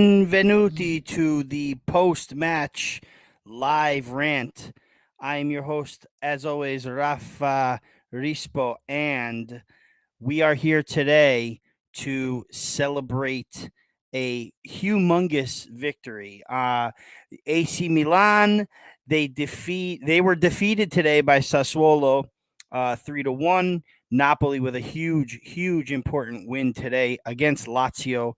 Benvenuti to the post-match live rant. I'm your host, as always, Raffa Rispo, and we are here today to celebrate a humongous victory. AC Milan, they were defeated today by Sassuolo 3-1. Napoli with a huge important win today against Lazio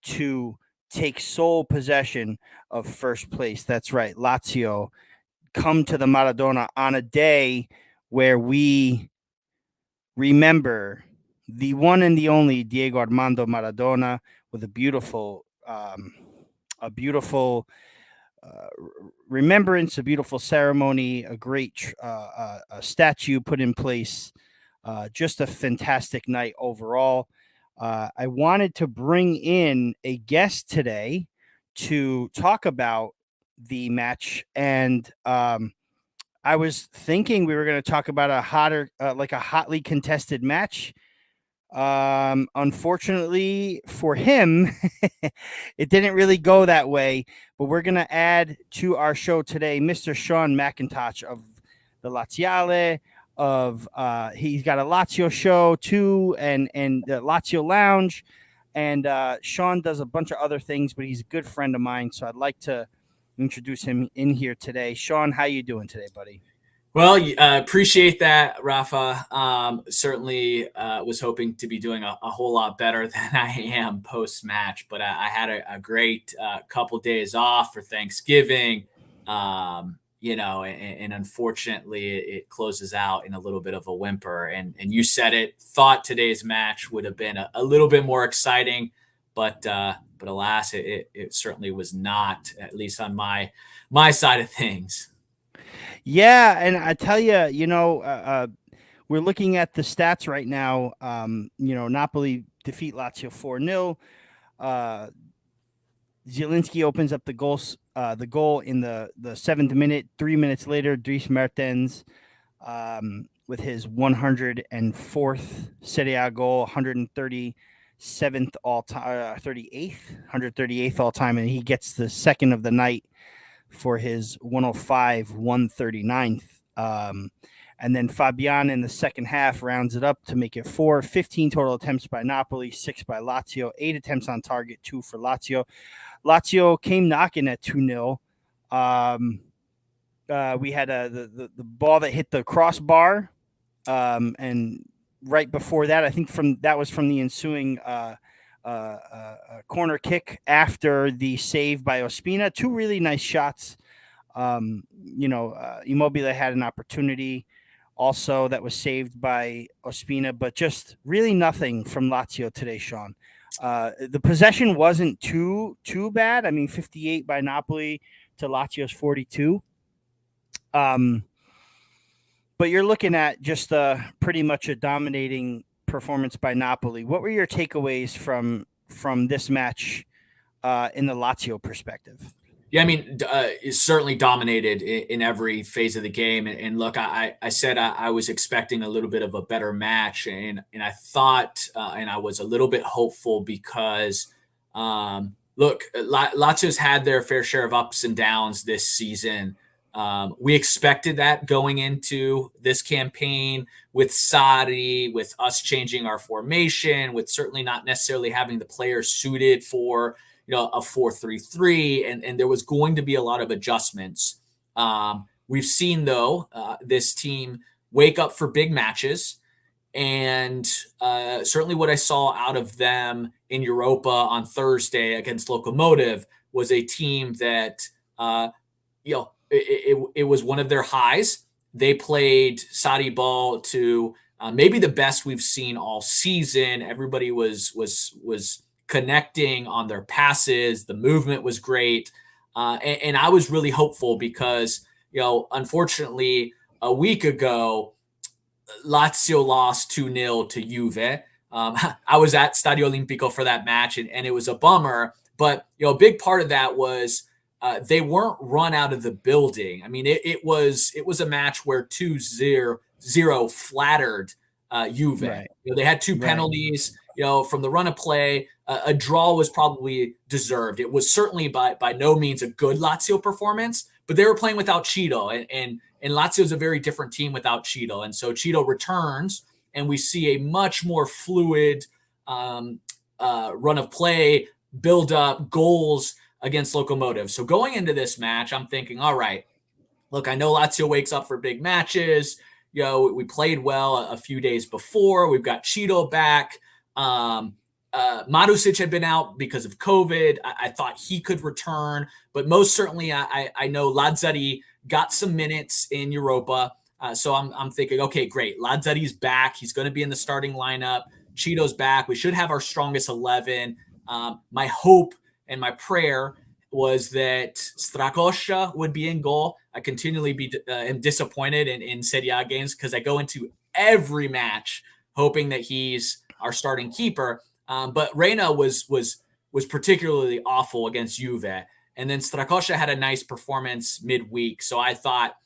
to take sole possession of first place. That's right. Lazio come to the Maradona on a day where we remember the one and the only Diego Armando Maradona with a beautiful remembrance, a beautiful ceremony, a great a statue put in place. Just a fantastic night overall. I wanted to bring in a guest today to talk about the match, and I was thinking we were going to talk about like a hotly contested match. Unfortunately for him, it didn't really go that way. But we're going to add to our show today Mr. Sean McIntosh of the Laziale. He's got a Lazio show too, and the Lazio Lounge. And Sean does a bunch of other things, but he's a good friend of mine, so I'd like to introduce him in here today. Sean, how you doing today, buddy? Well, appreciate that, Rafa. Certainly was hoping to be doing a whole lot better than I am post-match, but I had a great couple days off for Thanksgiving, and unfortunately it closes out in a little bit of a whimper. And you said it, thought today's match would have been a little bit more exciting, but alas, it certainly was not, at least on my side of things. Yeah, and I tell you, we're looking at the stats right now. Napoli defeat Lazio 4-0. Zielinski opens up the goal in the 7th minute. 3 minutes later, Dries Mertens with his 104th Serie A goal, 137th all time, 138th all time, and he gets the second of the night for his 105, 139th. And then Fabian in the second half rounds it up to make it 15 total attempts by Napoli, 6 by Lazio, 8 attempts on target, 2 for Lazio. Lazio came knocking at 2-0. We had the ball that hit the crossbar, and right before that, I think that was from the ensuing corner kick after the save by Ospina. 2 really nice shots. Immobile had an opportunity also that was saved by Ospina, but just really nothing from Lazio today, Sean. The possession wasn't too bad. I mean, 58 by Napoli to Lazio's 42. But you're looking at just pretty much a dominating performance by Napoli. What were your takeaways from this match in the Lazio perspective? Yeah, I mean, it's certainly dominated in every phase of the game. And look, I said I was expecting a little bit of a better match, and I thought, and I was a little bit hopeful because, look, Lazio's had their fair share of ups and downs this season. We expected that going into this campaign with Sarri, with us changing our formation, with certainly not necessarily having the players suited for a 4-3-3, and there was going to be a lot of adjustments. We've seen, though, this team wake up for big matches, and certainly what I saw out of them in Europa on Thursday against Lokomotiv was a team that, it was one of their highs. They played Sarri ball to maybe the best we've seen all season. Everybody was connecting on their passes. The movement was great. And I was really hopeful because, unfortunately, a week ago, Lazio lost 2-0 to Juve. I was at Stadio Olimpico for that match, and it was a bummer. But, a big part of that was they weren't run out of the building. I mean, it was a match where 2-0 flattered Juve. Right. They had 2 penalties. from the run of play, a draw was probably deserved. It was certainly by no means a good Lazio performance, but they were playing without Cheeto, and Lazio is a very different team without Cheeto. And so Cheeto returns, and we see a much more fluid run of play, build up, goals against Locomotive. So going into this match, I'm thinking, all right, look, I know Lazio wakes up for big matches. We played well a few days before. We've got Cheeto back. Marusic had been out because of COVID. I thought he could return, but most certainly I know Lazzari got some minutes in Europa. So I'm thinking, okay, great. Lazzari's back. He's going to be in the starting lineup. Cheeto's back. We should have our strongest 11. My hope and my prayer was that Strakosha would be in goal. I continually am disappointed in Serie A games because I go into every match hoping that he's our starting keeper. But Reina was particularly awful against Juve. And then Strakosha had a nice performance midweek. So I thought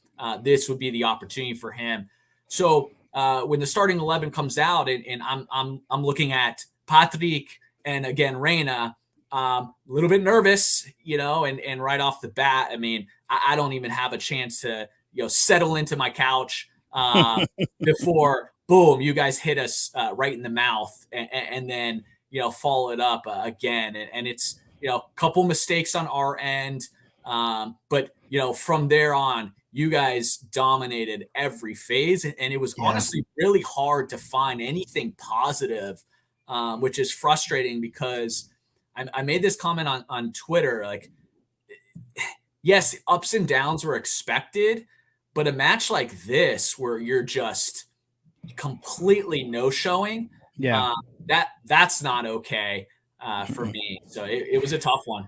this would be the opportunity for him. So when the starting 11 comes out and I'm looking at Patrick and again Reina, a little bit nervous, and right off the bat, I mean, I don't even have a chance to, settle into my couch before, boom, you guys hit us right in the mouth and then, follow it up again. And it's, a couple mistakes on our end. But, from there on, you guys dominated every phase. And it was honestly really hard to find anything positive, which is frustrating because I made this comment on Twitter, like, yes, ups and downs were expected, but a match like this where you're just completely no-showing, that's not okay for me. So it was a tough one.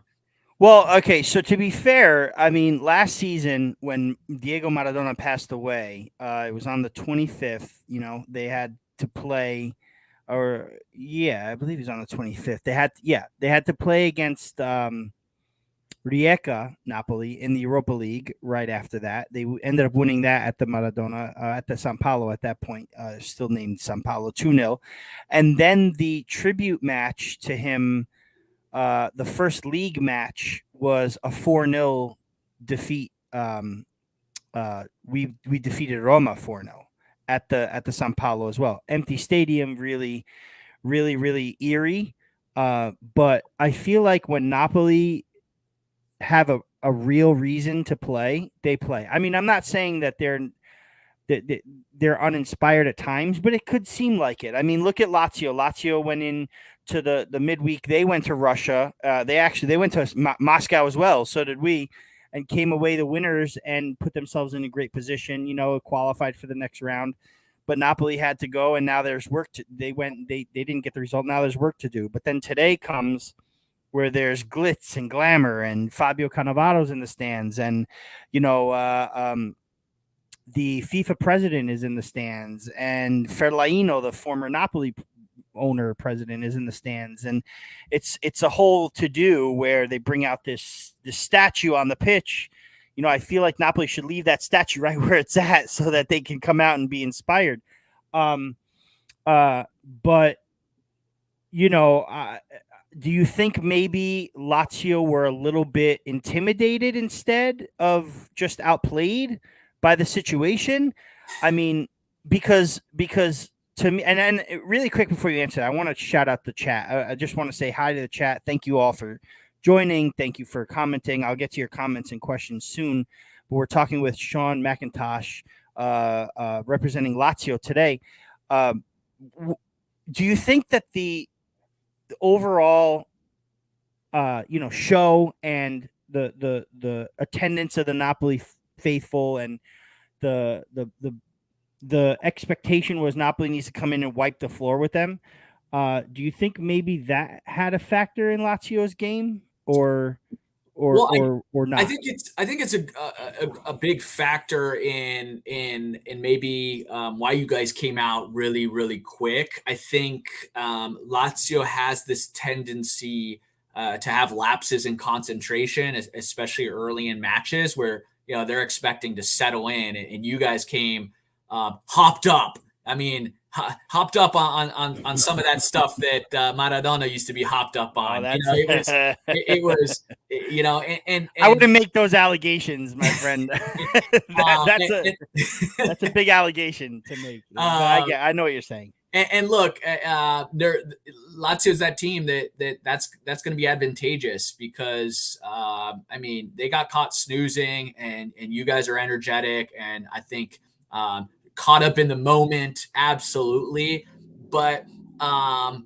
Well, okay, so to be fair, I mean, last season when Diego Maradona passed away, it was on the 25th, they had to play I believe it was on the 25th. They had to play against Rijeka Napoli in the Europa League right after that. They ended up winning that at the Maradona, at the San Paolo at that point, still named San Paolo 2-0. And then the tribute match to him, the first league match was a 4-0 defeat. We defeated Roma 4-0 at the San Paolo as well. Empty stadium, really, really, really eerie. But I feel like when Napoli have a real reason to play, they play. I mean, I'm not saying that they're uninspired at times, but it could seem like it. I mean, look at Lazio. Lazio went in to the midweek. They went to Russia. They went to Moscow as well. So did we, and came away the winners and put themselves in a great position. Qualified for the next round. But Napoli had to go, and now there's work to. They didn't get the result. Now there's work to do. But then today comes where there's glitz and glamour, and Fabio Cannavaro's in the stands, and the FIFA president is in the stands, and Ferlaino, the former Napoli owner president, is in the stands, and it's a whole to do where they bring out this statue on the pitch. I feel like Napoli should leave that statue right where it's at so that they can come out and be inspired. But do you think maybe Lazio were a little bit intimidated instead of just outplayed by the situation? I mean, because to me, and really quick before you answer, I want to shout out the chat. I just want to say hi to the chat. Thank you all for joining. Thank you for commenting. I'll get to your comments and questions soon. But we're talking with Sean McIntosh, representing Lazio today. Do you think that the overall, show and the attendance of the Napoli faithful and the expectation was Napoli needs to come in and wipe the floor with them? Do you think maybe that had a factor in Lazio's game, or not? I think it's a big factor in maybe why you guys came out really, really quick. I think Lazio has this tendency to have lapses in concentration, especially early in matches where they're expecting to settle in, and you guys came hopped up, I mean, hopped up on some of that stuff that Maradona used to be hopped up Oh, on. that's. It was, I and wouldn't make those allegations, my friend. that uh, that's and, a that's a big allegation to make. But uh, I know what you're saying. and look, there Lazio's that team that's going to be advantageous because I mean they got caught snoozing, and you guys are energetic, and I think caught up in the moment, absolutely. But I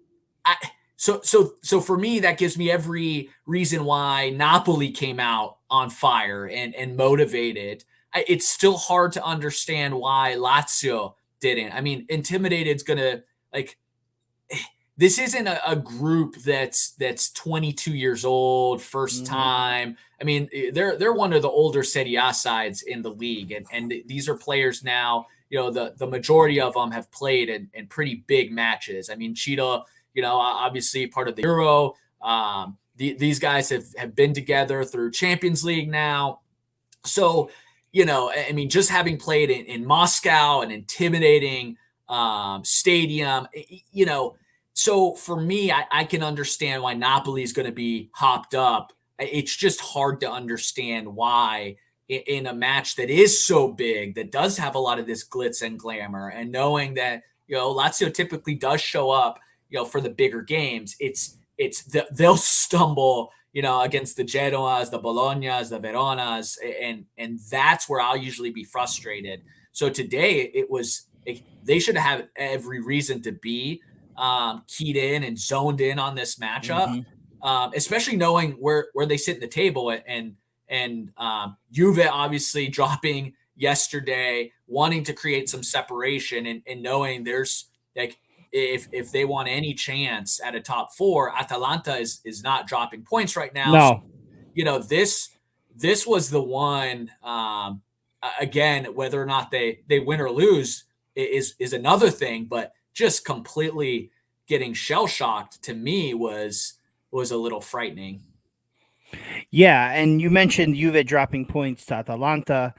so for me, that gives me every reason why Napoli came out on fire and motivated. It's still hard to understand why Lazio didn't. I mean, Intimidated's gonna like this isn't a group that's 22 years old, first Hmm. time. I mean, they're one of the older Serie A sides in the league, and these are players now. The majority of them have played in pretty big matches. I mean, Cheetah, obviously part of the Euro. These guys have been together through Champions League now. So, I mean, just having played in Moscow, an intimidating stadium, so for me, I can understand why Napoli is going to be hopped up. It's just hard to understand why in a match that is so big, that does have a lot of this glitz and glamour, and knowing that, Lazio typically does show up, for the bigger games, they'll stumble, against the Genoas, the Bolognas, the Veronas, and that's where I'll usually be frustrated. So today they should have every reason to be keyed in and zoned in on this matchup, Hmm. especially knowing where they sit in the table, and Juve obviously dropping yesterday, wanting to create some separation, and knowing there's like if they want any chance at a top four, Atalanta is not dropping points right now. So, No. this was the one. Again, whether or not they win or lose is another thing, but just completely getting shell shocked to me was a little frightening. Yeah, and you mentioned Juve dropping points to Atalanta.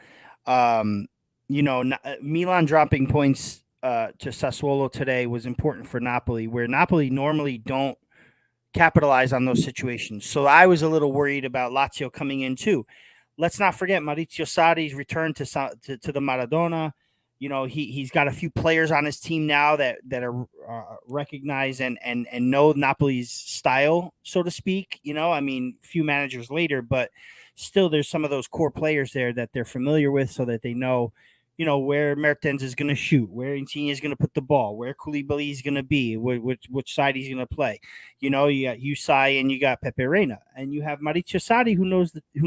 Um, Milan dropping points to Sassuolo today was important for Napoli, where Napoli normally don't capitalize on those situations. So I was a little worried about Lazio coming in too. Let's not forget Maurizio Sarri's return to the Maradona. He's got a few players on his team now that are recognize and know Napoli's style, so to speak. I mean, few managers later, but still, there's some of those core players there that they're familiar with, so that they know, where Mertens is going to shoot, where Insigne is going to put the ball, where Koulibaly is going to be, which side he's going to play. You got Usai and you got Pepe Reina, and you have Maurizio Sarri who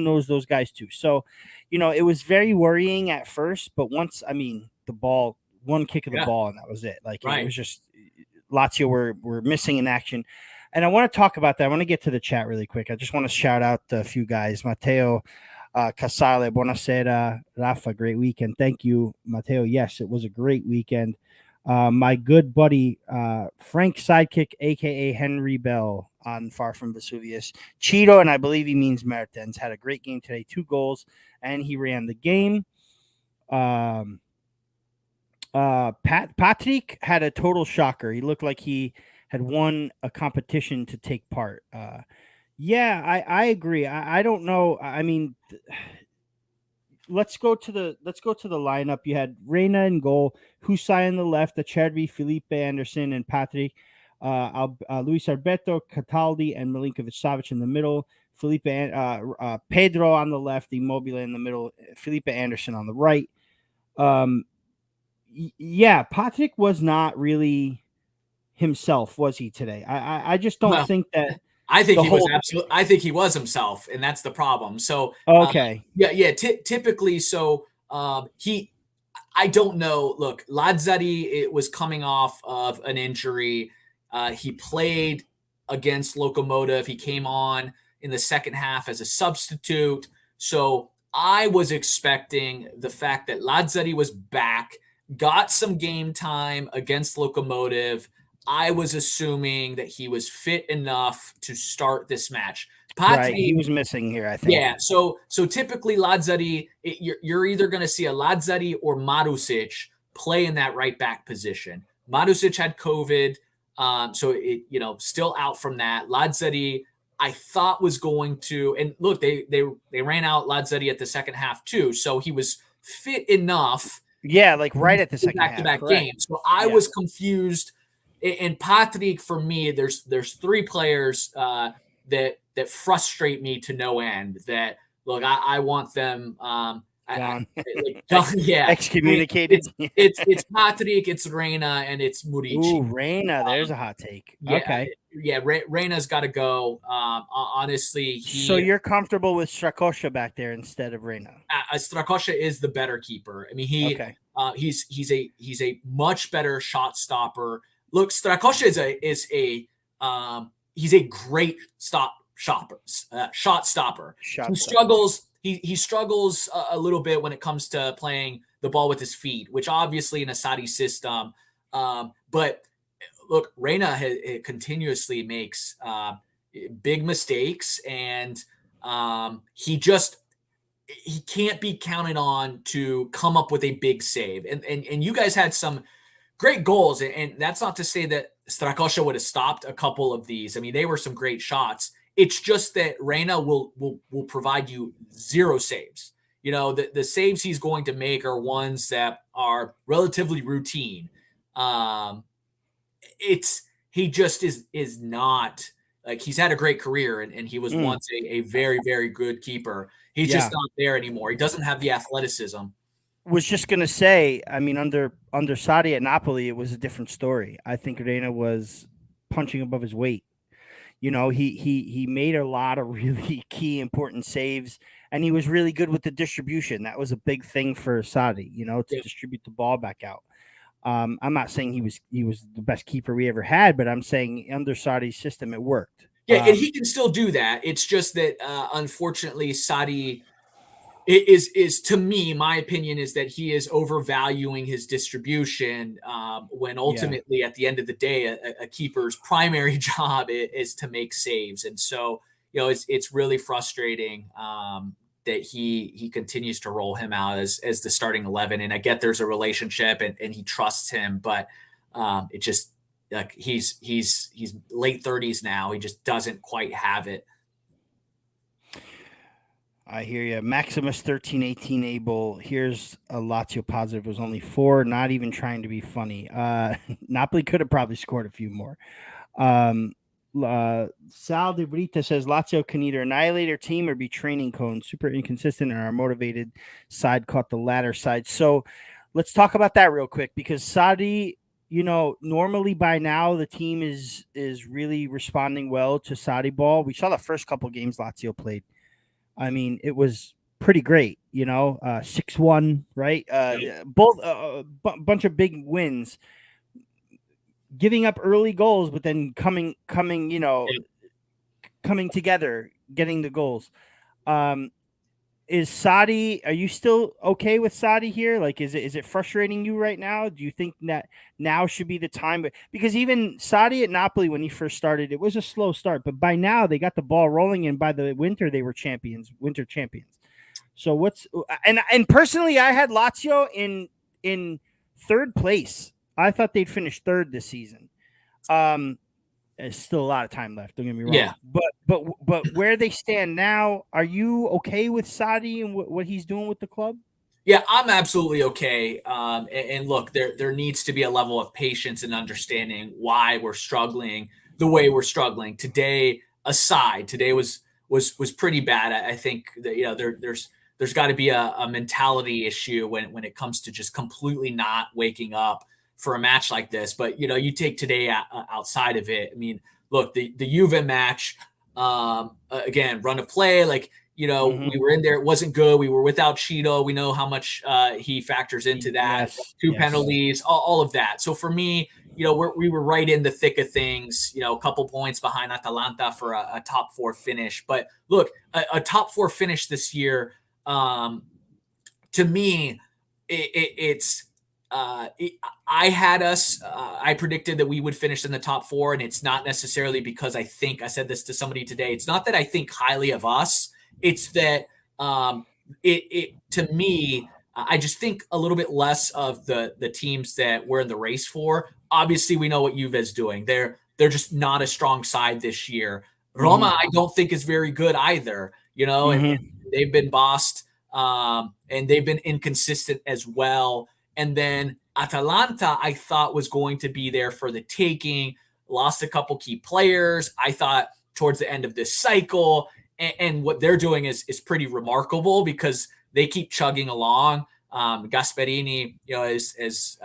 knows those guys too. So, it was very worrying at first, but once, I mean, the ball, one kick of the Yeah, ball, and that was it. Like it right. was just Lazio were missing in action. And I want to talk about that. I want to get to the chat really quick. I just want to shout out a few guys. Matteo Casale, buonasera. Raffa, great weekend. Thank you, Matteo. Yes, it was a great weekend. My good buddy, Frank Sidekick, a.k.a. Henry Bell on Far From Vesuvius. Cheeto, and I believe he means Mertens, had a great game today, 2 goals, and he ran the game. Patrick had a total shocker. He looked like he had won a competition to take part. Yeah, I agree. I don't know. I mean, let's go to the lineup. You had Reina in goal, Husay on the left, Acerbi, Felipe Anderson, and Patrick. Luis Alberto, Cataldi, and Milinkovic Savic in the middle. Pedro on the left, Immobile in the middle, Felipe Anderson on the right. Yeah, Patrick was not really himself, was he today? I just don't Well, think that I think the he was whole. absolutely. I think he was himself, and that's the problem. So, Okay, yeah. Typically, so he. I don't know. Look, Lazzari it was coming off of an injury. He played against Locomotive. He came on in the second half as a substitute. So I was expecting the fact that Lazzari was back, got some game time against Locomotive. I was assuming that he was fit enough to start this match. right. He Patri, was missing here, I think. yeah. So typically Lazzari, you're either going to see a Lazzari or Marusic play in that right back position. Marusic had COVID, so still out from that. Lazzari, I thought was going to, and look, they ran out Lazzari at the second half too, so he was fit enough. Yeah, like right at the second half, Back-to-back correct. games. So I Yeah. was confused. And Patrick, for me, there's three players that frustrate me to no end. That look, I want them. Gone. Yeah, Excommunicated. it's Patrick, it's Reina, and it's Murici. Ooh, Reina, there's a hot take. Yeah, Okay. Reina's got to go. Honestly, So you're comfortable with Strakosha back there instead of Reina? Strakosha is the better keeper. I mean, Okay. he's a much better shot stopper. Look, Strakosha he's a great shot stopper. Shot He struggles. He struggles a little bit when it comes to playing the ball with his feet, which obviously in a Saudi system. But look, Reina continuously makes big mistakes, and he can't be counted on to come up with a big save. And you guys had some great goals, and that's not to say that Strakosha would have stopped a couple of these. I mean, they were some great shots. It's just that Reina will provide you zero saves. The saves he's going to make are ones that are relatively routine. He just is not like, he's had a great career, and he was once a very, very good keeper. He's just not there anymore. He doesn't have the athleticism. Was just gonna say, I mean, under Sarri at Napoli, it was a different story. I think Reina was punching above his weight. He made a lot of really key important saves, and he was really good with the distribution. That was a big thing for Sarri, to distribute the ball back out. I'm not saying he was the best keeper we ever had, but I'm saying under Sarri's system it worked. Yeah, and he can still do that. It's just that unfortunately Sarri is to me, my opinion is that he is overvaluing his distribution when ultimately at the end of the day a keeper's primary job is to make saves. And so it's really frustrating that he continues to roll him out as the starting 11. And I get there's a relationship and he trusts him, but it just like he's late 30s now. He just doesn't quite have it. I hear you. Maximus 1318 Abel. Here's a Lazio positive. It was only 4, not even trying to be funny. Napoli could have probably scored a few more. Sal de Brita says Lazio can either annihilate their team or be training cones. Super inconsistent, and our motivated side caught the latter side. So let's talk about that real quick, because Sarri, normally by now the team is really responding well to Sarri ball. We saw the first couple games Lazio played. I mean, it was pretty great, 6-1, right? Both bunch of big wins, giving up early goals, but then coming together, getting the goals. Is Sarri? Are you still okay with Sarri here? Like, is it frustrating you right now? Do you think that now should be the time? Because even Sarri at Napoli, when he first started, it was a slow start, but by now they got the ball rolling, and by the winter they were winter champions. So and personally, I had Lazio in third place. I thought they'd finish third this season. There's still a lot of time left. Don't get me wrong. Yeah. But where they stand now, are you okay with Sarri and what he's doing with the club? Yeah, I'm absolutely okay. And look, there needs to be a level of patience and understanding why we're struggling the way we're struggling. Today was pretty bad. I think that there's got to be a mentality issue when it comes to just completely not waking up for a match like this. But you take today outside of it. I mean, look, the Juve match, again, run of play, like we were in there. It wasn't good. We were without Cheeto. We know how much he factors into that. Two penalties, all of that. So for me, we were right in the thick of things. A couple points behind Atalanta for a top 4 finish. But look, a top 4 finish this year, to me, it's. I had us. I predicted that we would finish in the top 4, and it's not necessarily because I said this to somebody today. It's not that I think highly of us. It's that to me, I just think a little bit less of the teams that we're in the race for. Obviously, we know what Juve's doing. They're just not a strong side this year. Roma, Mm-hmm. I don't think is very good either. And Mm-hmm. they've been bossed, and they've been inconsistent as well. And then Atalanta, I thought was going to be there for the taking. Lost a couple key players. I thought towards the end of this cycle, and what they're doing is pretty remarkable because they keep chugging along. Gasperini, as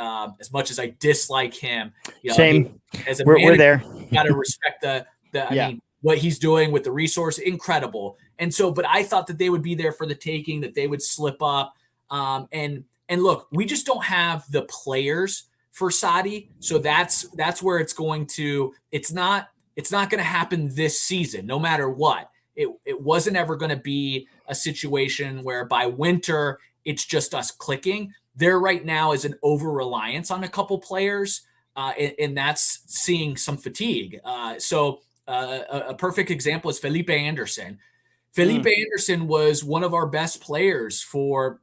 much as I dislike him, he Same. as a We're manager, there. got to respect the. I Yeah. mean, what he's doing with the resource, incredible. And so, but I thought that they would be there for the taking, that they would slip up. And look, we just don't have the players for Sadi, so that's where it's going to. It's not going to happen this season, no matter what. It wasn't ever going to be a situation where by winter it's just us clicking. There right now is an over reliance on a couple players, and that's seeing some fatigue. A perfect example is Felipe Anderson. Felipe Mm. Anderson was one of our best players for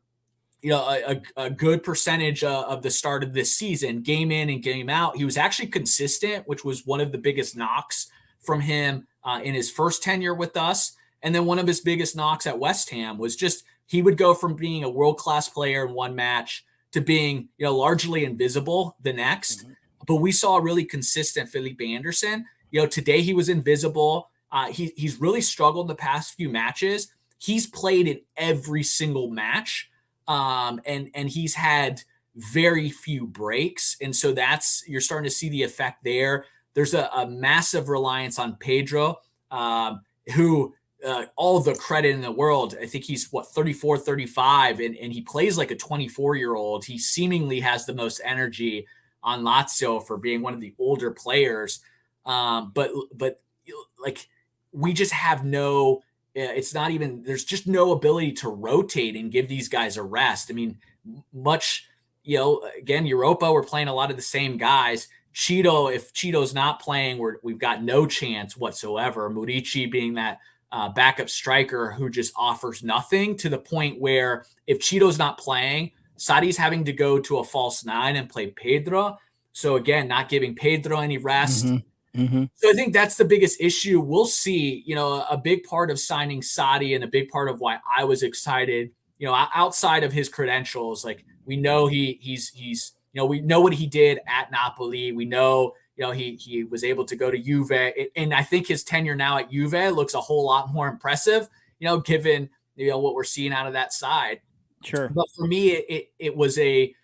a good percentage of the start of this season, game in and game out. He was actually consistent, which was one of the biggest knocks from him in his first tenure with us. And then one of his biggest knocks at West Ham was just he would go from being a world class player in one match to being largely invisible the next. Mm-hmm. But we saw a really consistent Felipe Anderson. Today he was invisible. He's really struggled in the past few matches. He's played in every single match, and he's had very few breaks, and so you're starting to see the effect there. There's a massive reliance on Pedro, who all the credit in the world. I think he's 34, 35, and he plays like a 24-year-old. He seemingly has the most energy on Lazio for being one of the older players. But like we just have no. It's not even. There's just no ability to rotate and give these guys a rest. I mean, much. Again, Europa, we're playing a lot of the same guys. If Cheeto's not playing, we've got no chance whatsoever. Murici being that backup striker who just offers nothing, to the point where if Cheeto's not playing, Sadi's having to go to a false nine and play Pedro. So again, not giving Pedro any rest. Mm-hmm. Mm-hmm. So I think that's the biggest issue. We'll see. A big part of signing Sadi and a big part of why I was excited. Outside of his credentials, like we know he's we know what he did at Napoli. We know he was able to go to Juve, and I think his tenure now at Juve looks a whole lot more impressive. Given what we're seeing out of that side. Sure. But for me, it was a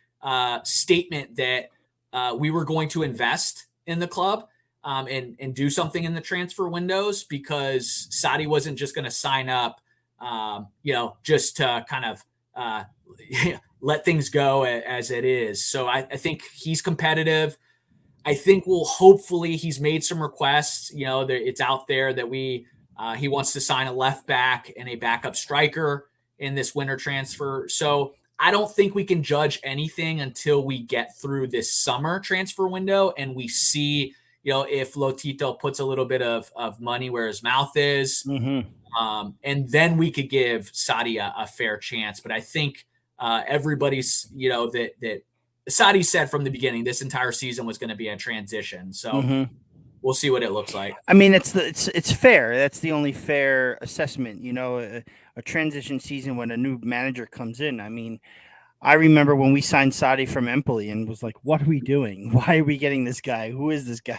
statement that we were going to invest in the club, and do something in the transfer windows, because Sadi wasn't just going to sign up, just to kind of let things go as it is. So I think he's competitive. I think hopefully he's made some requests. It's out there that he wants to sign a left back and a backup striker in this winter transfer. So I don't think we can judge anything until we get through this summer transfer window and we see, if Lotito puts a little bit of money where his mouth is. Mm-hmm. And then we could give Sadi a fair chance. But I think everybody's, that Sadi said from the beginning, this entire season was going to be a transition. So Mm-hmm. we'll see what it looks like. I mean, it's fair. That's the only fair assessment. A transition season when a new manager comes in. I mean, I remember when we signed Sadi from Empoli and was like, "What are we doing? Why are we getting this guy? Who is this guy?"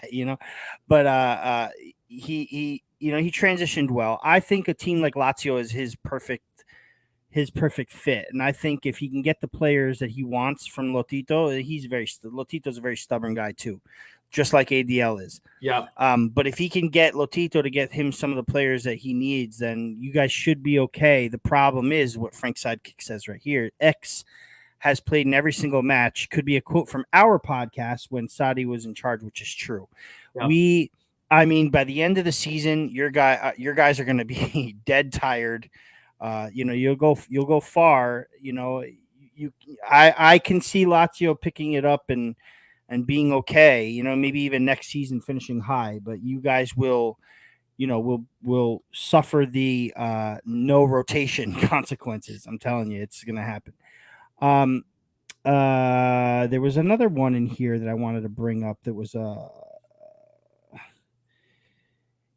But he transitioned well. I think a team like Lazio is his perfect fit, and I think if he can get the players that he wants from Lotito, Lotito's a very stubborn guy too, just like ADL is. Yeah. But if he can get Lotito to get him some of the players that he needs, then you guys should be okay. The problem is what Frank Sidekick says right here. X has played in every single match. Could be a quote from our podcast when Sadi was in charge, which is true. Yeah. I mean, by the end of the season, your guys are going to be dead tired. You'll go far. I can see Lazio picking it up and being okay. Maybe even next season finishing high. But you guys will suffer the no rotation consequences. I'm telling you, it's going to happen. Um, there was another one in here that I wanted to bring up. That was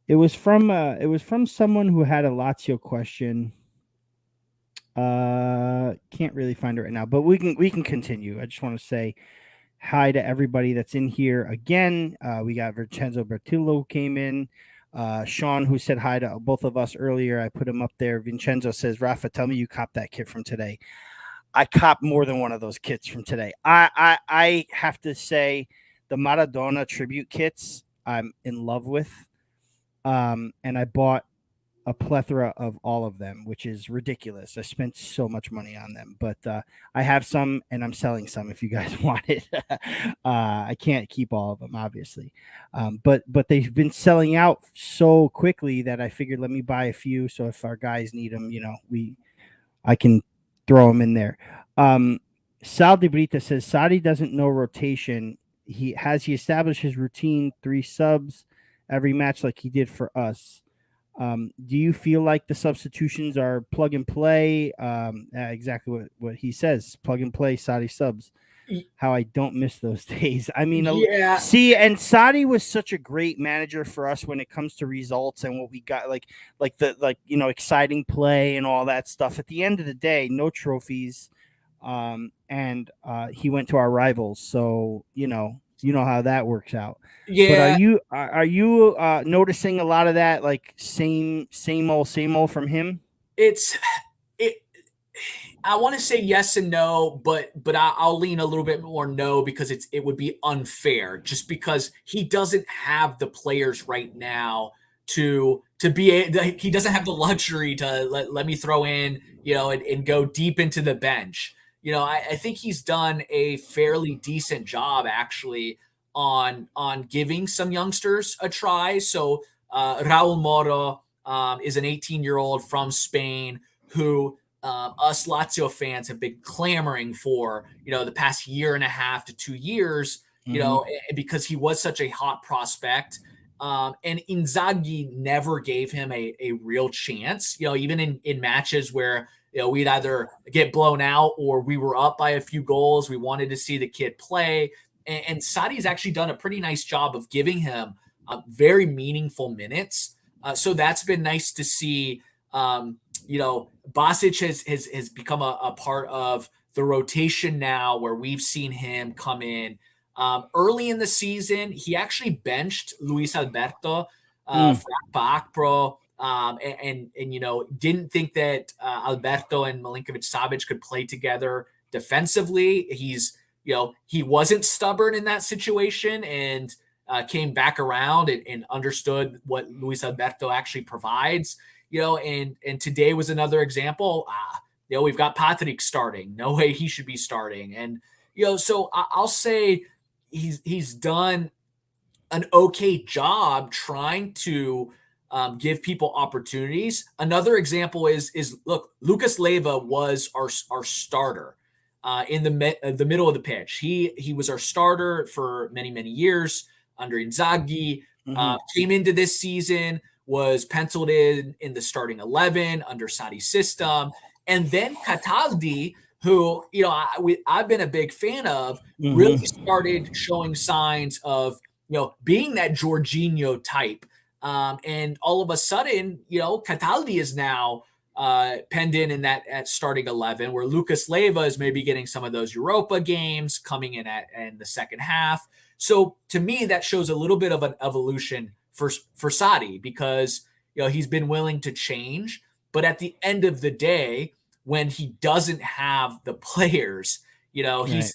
it was from someone who had a Lazio question. Can't really find it right now, but we can continue. I just want to say hi to everybody that's in here again. We got Vincenzo Bertillo came in. Sean, who said hi to both of us earlier, I put him up there. Vincenzo says, Raffa, tell me you copped that kit from today. I copped more than one of those kits from today. I have to say, the Maradona tribute kits I'm in love with. And I bought a plethora of all of them, which is ridiculous. I spent so much money on them, but I have some and I'm selling some if you guys want it. I can't keep all of them, obviously, but they've been selling out so quickly that I figured let me buy a few. So if our guys need them, I can throw them in there. Sal de Brita says Sadi doesn't know rotation. He established his routine 3 subs every match like he did for us. Do you feel like the substitutions are plug and play? Exactly what he says, plug and play Saudi subs. How I don't miss those days. I mean, Yeah, see, and Saudi was such a great manager for us when it comes to results and what we got, like exciting play and all that stuff. At the end of the day, no trophies, and he went to our rivals, so you know how that works out. But yeah. are you noticing a lot of that, like same old from him? It's it. I want to say yes and no, but I'll lean a little bit more no because it would be unfair just because he doesn't have the players right now to be he doesn't have the luxury to let me throw in and go deep into the bench. I think he's done a fairly decent job actually on giving some youngsters a try. So Raul Moro is an 18-year-old from Spain who us Lazio fans have been clamoring for, the past year and a half to 2 years, Mm-hmm. because he was such a hot prospect. And Inzaghi never gave him a real chance, even in matches where, we'd either get blown out or we were up by a few goals. We wanted to see the kid play. And Sadi's actually done a pretty nice job of giving him very meaningful minutes. So that's been nice to see. Basic has become a part of the rotation now where we've seen him come in. Early in the season, he actually benched Luis Alberto Mm. for Akpro. And didn't think that Alberto and Milinkovic Savic could play together defensively. He wasn't stubborn in that situation and came back around and understood what Luis Alberto actually provides. And today was another example. We've got Patrick starting. No way he should be starting. And so I'll say he's done an okay job trying to give people opportunities. Another example is look, Lucas Leiva was our starter in the middle of the pitch. He was our starter for many years under Inzaghi. Mm-hmm. Came into this season, was penciled in the starting 11 under Sadi's system, and then Cataldi, who I've been a big fan of, really Mm-hmm. started showing signs of being that Jorginho type. And all of a sudden, Cataldi is now penned in that at starting 11, where Lucas Leiva is maybe getting some of those Europa games coming in the second half. So to me, that shows a little bit of an evolution for Sadi because he's been willing to change. But at the end of the day, when he doesn't have the players, Right.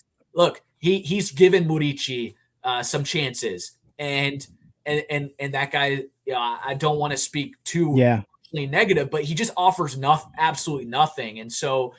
he's given Murici some chances, and that guy, I don't want to speak too Yeah. negative, but he just offers absolutely nothing. And so,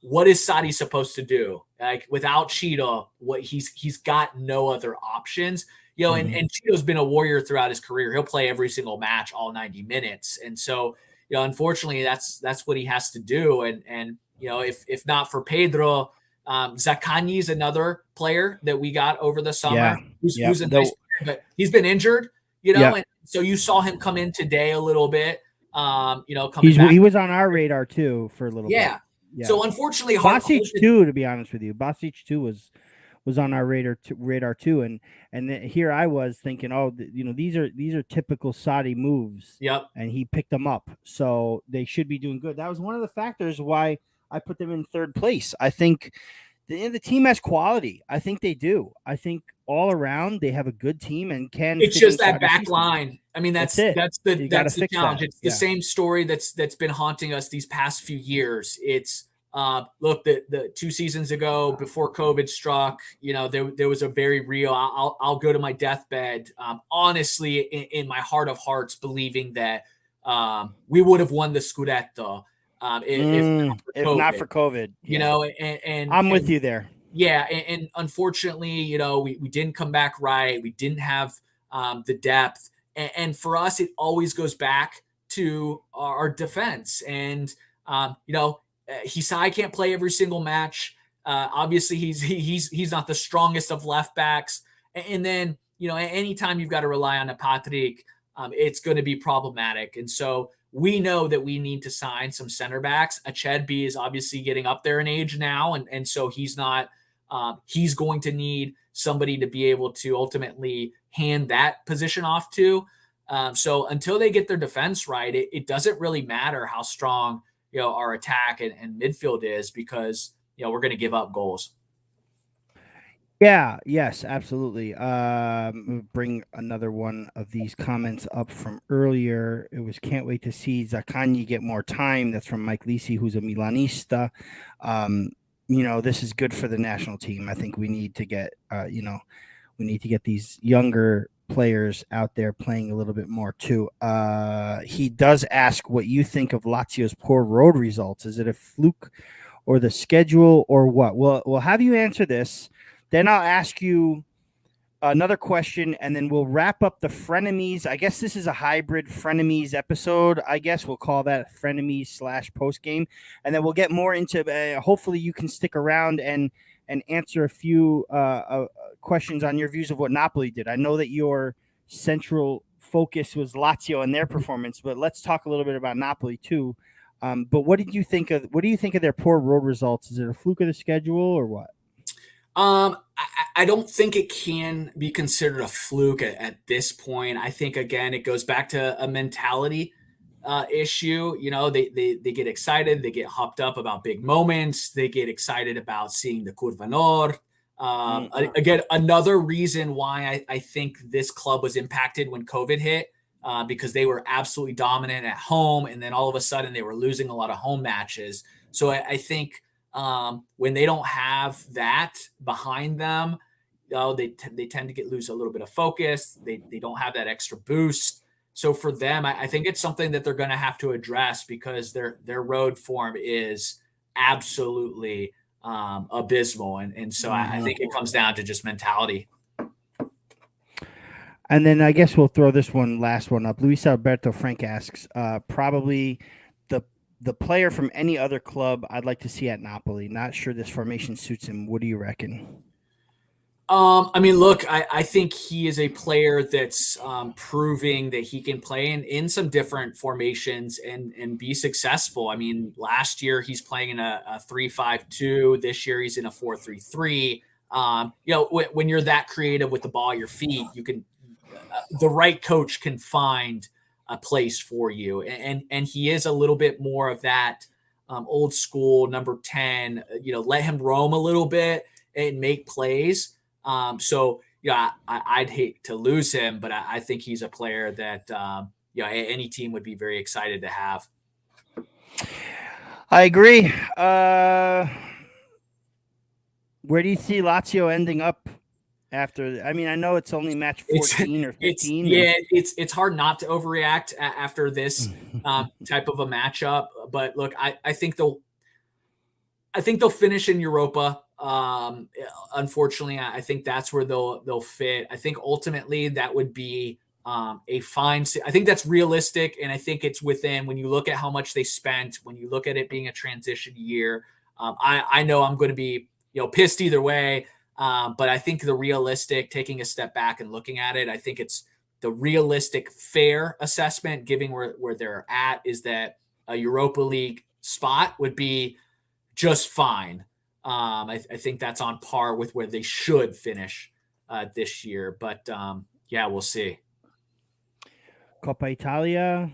what is Sadi supposed to do? Like without Cheetah, what he's got no other options. Mm-hmm. And Cheeto's been a warrior throughout his career. He'll play every single match, all 90 minutes, and so unfortunately, that's what he has to do. And if not for Pedro, Zaccagni is another player that we got over the Yeah. summer, Yep. who's a nice Though. player, but he's been injured, Yep. and so you saw him come in today a little bit, coming back. He was on our radar too for a little bit. Yeah. Yeah. So unfortunately, Basic too, to be honest with you. Basic too was on our radar too, and here I was thinking, oh, these are typical Saudi moves, Yep. and he picked them up, so they should be doing good. That was one of the factors why I put them in third place. I think the team has quality. I think they do. I think all around they have a good team and can It's fit in just that Saudi back system. line. I mean, That's it. You got to that's the fix challenge. that. It's the Yeah. same story that's been haunting us these past few years. It's look, the 2 seasons ago, before COVID struck, there was a very real. I'll go to my deathbed, honestly, in my heart of hearts, believing that we would have won the Scudetto, if not for If not COVID. for COVID, yeah, I'm with And you there. yeah, and unfortunately, we didn't come back right. We didn't have the depth, and for us, it always goes back to our defense. And Hisai can't play every single match. Obviously, he's not the strongest of left backs. And then anytime you've got to rely on a Patrick, it's going to be problematic. And so we know that we need to sign some center backs. Achedby is obviously getting up there in age now, and so he's not. He's going to need somebody to be able to ultimately hand that position off to. So until they get their defense right, it doesn't really matter how strong our attack and midfield is, because we're going to give up goals. Yeah, yes, absolutely. Bring another one of these comments up from earlier. It was can't wait to see Zaccagni get more time. That's from Mike Lisi, who's a Milanista. Um, this is good for the national team. I think we need to get, we need to get these younger players out there playing a little bit more too. He does ask what you think of Lazio's poor road results. Is it a fluke or the schedule or what? We'll have you answer this. Then I'll ask you another question, and then we'll wrap up the frenemies. I guess this is a hybrid frenemies episode. I guess we'll call that frenemies / post game, and then we'll get more into. Hopefully, you can stick around and answer a few questions on your views of what Napoli did. I know that your central focus was Lazio and their performance, but let's talk a little bit about Napoli too. But what do you think of their poor road results? Is it a fluke of the schedule or what? I don't think it can be considered a fluke at this point. I think, again, it goes back to a mentality issue. They get excited, they get hopped up about big moments, they get excited about seeing the Curva Nord. Again, another reason why I think this club was impacted when COVID hit, because they were absolutely dominant at home, and then all of a sudden they were losing a lot of home matches. So I think when they don't have that behind them, they tend to lose a little bit of focus. They don't have that extra boost. So for them, I think it's something that they're going to have to address, because their road form is absolutely abysmal, and so I think it comes down to just mentality. And then I guess we'll throw this last one up. Luis Alberto Frank asks, probably the player from any other club I'd like to see at Napoli. Not sure this formation suits him. What do you reckon? I mean, look, I think he is a player that's proving that he can play in some different formations and be successful. I mean, last year he's playing in a 3-5-2. This year he's in a 4-3-3. When you're that creative with the ball at your feet, you can the right coach can find a place for you, and he is a little bit more of that old school number 10. Let him roam a little bit and make plays. So yeah, I'd hate to lose him, but I think he's a player that any team would be very excited to have. I agree. Where do you see Lazio ending up after? I mean, I know it's only match 14 or 15. It's hard not to overreact after this type of a matchup. But look, I think they'll finish in Europa. Unfortunately, I think that's where they'll fit. I think ultimately that would be a fine. I think that's realistic, and I think it's within, when you look at how much they spent, when you look at it being a transition year. I know I'm going to be pissed either way, but I think the realistic, taking a step back and looking at it, I think it's the realistic, fair assessment, given where they're at, is that a Europa League spot would be just fine. I think that's on par with where they should finish this year. But yeah, we'll see. Coppa Italia.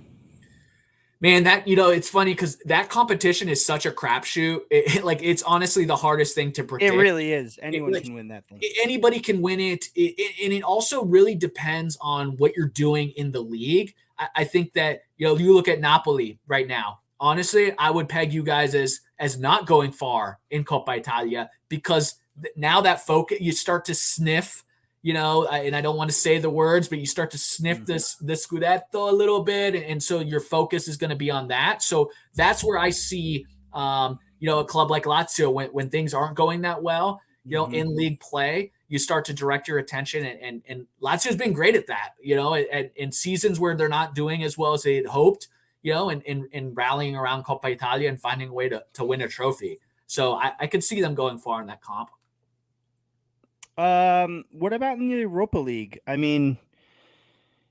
Man, that it's funny because that competition is such a crapshoot. Like it's honestly the hardest thing to It predict. really is. Anyone Like can win that thing. anybody can win it, and it also really depends on what you're doing in the league. I think that you look at Napoli right now. Honestly, I would peg you guys as not going far in Coppa Italia because now that focus you start to sniff. And I don't want to say the words, but you start to sniff this Scudetto a little bit, and so your focus is going to be on that. So that's where I see, a club like Lazio when things aren't going that well, in league play, you start to direct your attention, and Lazio's been great at that. In seasons where they're not doing as well as they had hoped, in rallying around Coppa Italia and finding a way to win a trophy. So I could see them going far in that comp. What about in the Europa League? I mean,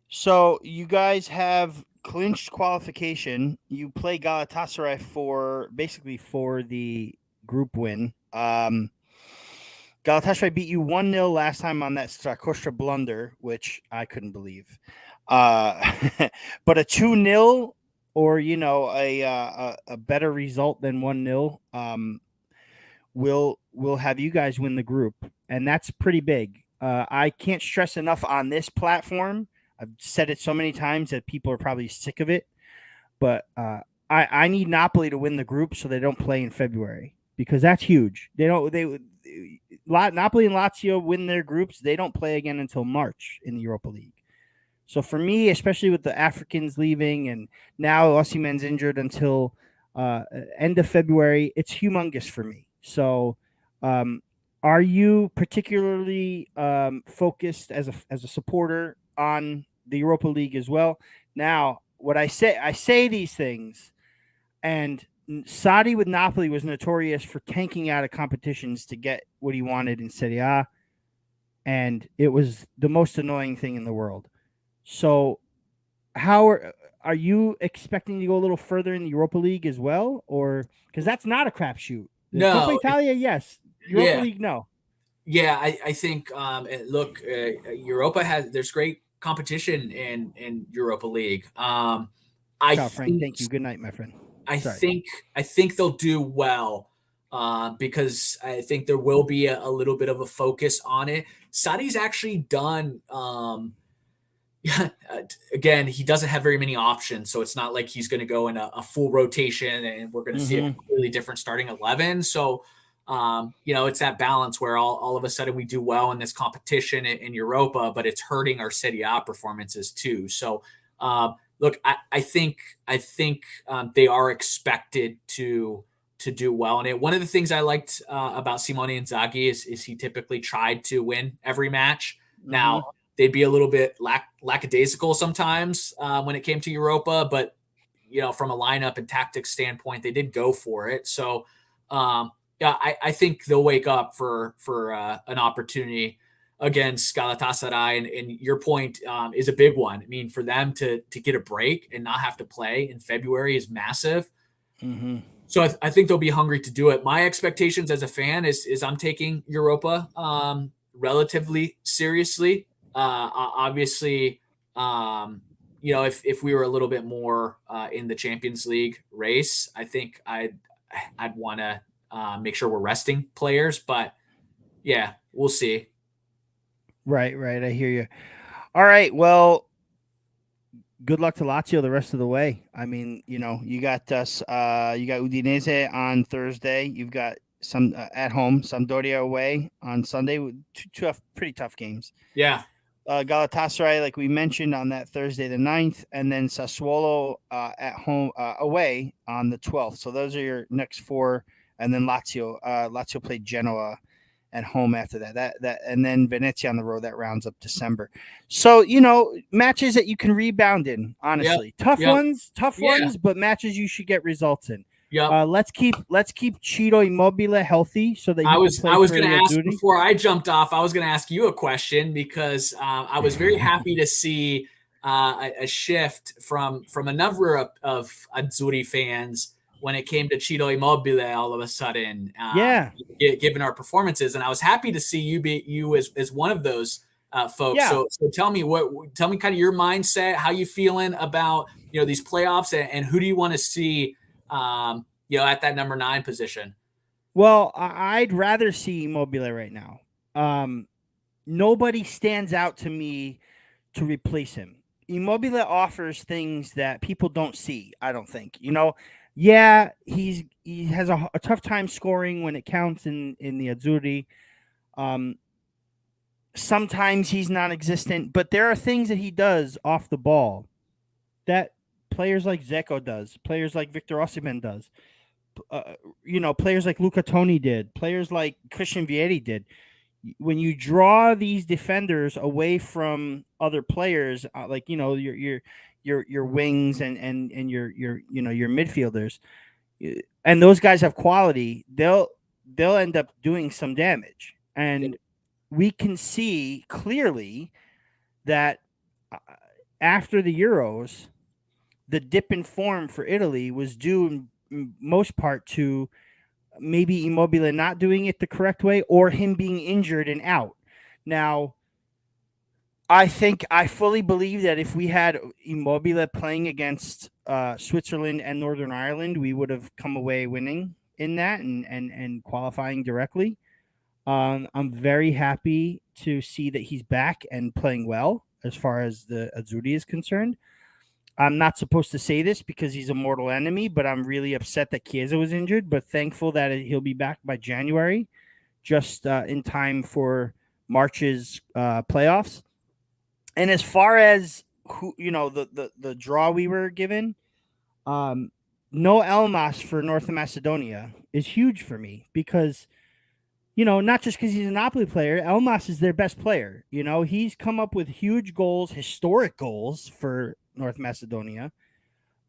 so you guys have clinched qualification. You play Galatasaray for the group win. Galatasaray beat you 1-0 last time on that Strakosha blunder, which I couldn't believe. But a 2-0 or a better result than 1-0 will have you guys win the group, and that's pretty big. I can't stress enough on this platform. I've said it so many times that people are probably sick of it, but I need Napoli to win the group so they don't play in February because that's huge. Napoli and Lazio win their groups. They don't play again until March in the Europa League. So for me, especially with the Africans leaving and now Osimhen's injured until end of February, it's humongous for me. So are you particularly focused as a supporter on the Europa League as well? Now, what I say these things, and Sarri with Napoli was notorious for tanking out of competitions to get what he wanted in Serie A, and it was the most annoying thing in the world. So, how are you expecting to go a little further in the Europa League as well, or because that's not a crapshoot? The Coppa No, Italia, yes. Europa yeah, League, no. yeah. I think look, Europa there's great competition in Europa League. I Ciao, Frank. think Thank you. Good night, my friend. I Sorry. think I think they'll do well because I think there will be a little bit of a focus on it. Sadi's actually done. Yeah, again, he doesn't have very many options, so it's not like he's going to go in a full rotation and we're going to see a completely different starting 11. So, it's that balance where all of a sudden we do well in this competition in Europa, but it's hurting our Serie A performances too. So, look, I think they are expected to do well in it. One of the things I liked about Simone Inzaghi is he typically tried to win every match. Now they'd be a little bit lackadaisical sometimes when it came to Europa, but from a lineup and tactics standpoint, they did go for it. So yeah, I think they'll wake up for an opportunity against Galatasaray, and your point is a big one. I mean, for them to get a break and not have to play in February is massive. So I think they'll be hungry to do it. My expectations as a fan is I'm taking Europa relatively seriously. Obviously, if we were a little bit more in the Champions League race, I think I'd want to make sure we're resting players. But yeah, we'll see. Right. I hear you. All right. Well, good luck to Lazio the rest of the way. I mean, you got us. You got Udinese on Thursday. You've got some at home, Sampdoria away on Sunday. Two pretty tough games. Yeah. Galatasaray, like we mentioned, on that Thursday the 9th, and then Sassuolo at home away on the 12th. So those are your next four, and then Lazio. Lazio played Genoa at home after that. And then Venezia on the road. That rounds up December. So matches that you can rebound in. Honestly, tough ones, but matches you should get results in. Yeah. Let's keep Ciro Immobile healthy so that he I can was play going to ask duty. before I jumped off. I was going to ask you a question because I was very happy to see a shift from a number of Azzurri fans when it came to Ciro Immobile all of a sudden, Yeah. given our performances. And I was happy to see you as one of those folks. Yeah. So tell me kind of your mindset, how you feeling about these playoffs, and who do you want to see at that number 9 position? Well, I'd rather see Immobile right now. Nobody stands out to me to replace him. Immobile offers things that people don't see, I don't think. Yeah, he has a tough time scoring when it counts in the Azzurri. Um, Sometimes he's non-existent, but there are things that he does off the ball that players like Zeko does, players like Victor Osimhen does, uh, players like Luca Toni did, players like Christian Vieri did. When you draw these defenders away from other players, like your wings and your midfielders, and those guys have quality, they'll end up doing some damage. And we can see clearly that uh, after the Euros, the dip in form for Italy was due in most part to maybe Immobile not doing it the correct way or him being injured and out. Now, I fully believe that if we had Immobile playing against Switzerland and Northern Ireland, we would have come away winning in that and qualifying directly. I'm very happy to see that he's back and playing well as far as the Azzurri is concerned. I'm not supposed to say this because he's a mortal enemy, but I'm really upset that Chiesa was injured, but thankful that he'll be back by January, just in time for March's playoffs. And as far as who, the draw we were given, um, no Elmas for North Macedonia is huge for me because not just because he's a Napoli player, Elmas is their best player. He's come up with huge goals, historic goals for North Macedonia.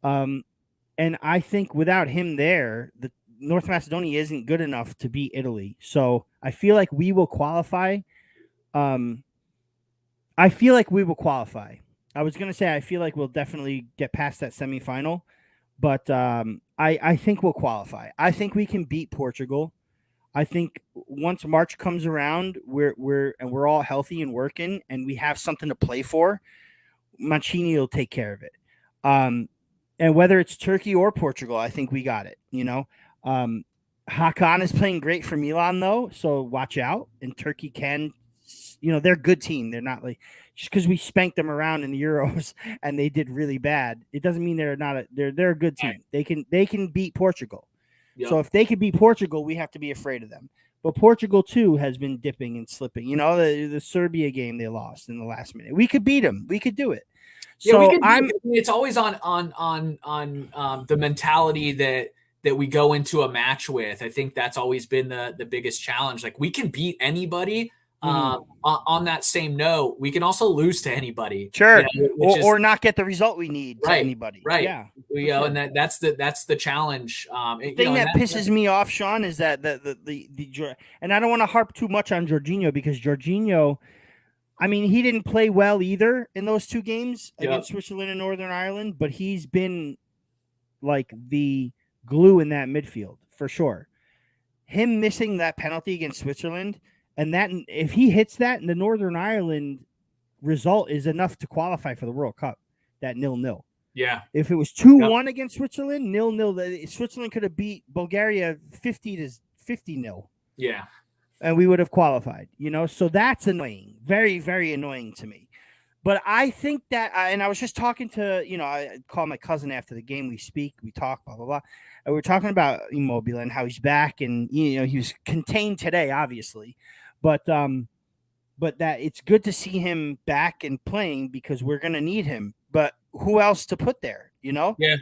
And I think without him there, the North Macedonia isn't good enough to beat Italy. So I feel like we will qualify. Um, I feel like we will qualify. I was gonna say I feel like we'll definitely get past that semifinal, but I think we'll qualify. I think we can beat Portugal. I think once March comes around, we're all healthy and working, and we have something to play for. Mancini will take care of it. And whether it's Turkey or Portugal, I think we got it. Hakan is playing great for Milan though, so watch out. And Turkey can, they're a good team. They're not like just because we spanked them around in the Euros and they did really bad. It doesn't mean they're not. They're a good team. They can beat Portugal. Yep. So if they could beat Portugal, we have to be afraid of them. But Portugal too has been dipping and slipping. The Serbia game they lost in the last minute. We could beat them. We could do it. Yeah, so it's always on the mentality that we go into a match with. I think that's always been the biggest challenge. Like we can beat anybody. On that same note, we can also lose to anybody. Sure, or not get the result we need to anybody. Right. Yeah. Sure. And that's the challenge. The thing that pisses me off, Sean, is that the and I don't want to harp too much on Jorginho because Jorginho, I mean, he didn't play well either in those two games against Switzerland and Northern Ireland, but he's been like the glue in that midfield for sure. Him missing that penalty against Switzerland, and that if he hits that, the Northern Ireland result is enough to qualify for the World Cup. That 0-0. Yeah. If it was 2-1 against Switzerland, 0-0, Switzerland could have beat Bulgaria 50-0. Yeah. And we would have qualified, so that's annoying. Very, very annoying to me. But I think that, and I was just talking to, I call my cousin after the game. We speak, we talk, blah, blah, blah. And we're talking about Immobile and how he's back. And, he was contained today, obviously. But that it's good to see him back and playing because we're going to need him. But who else to put there, Yeah.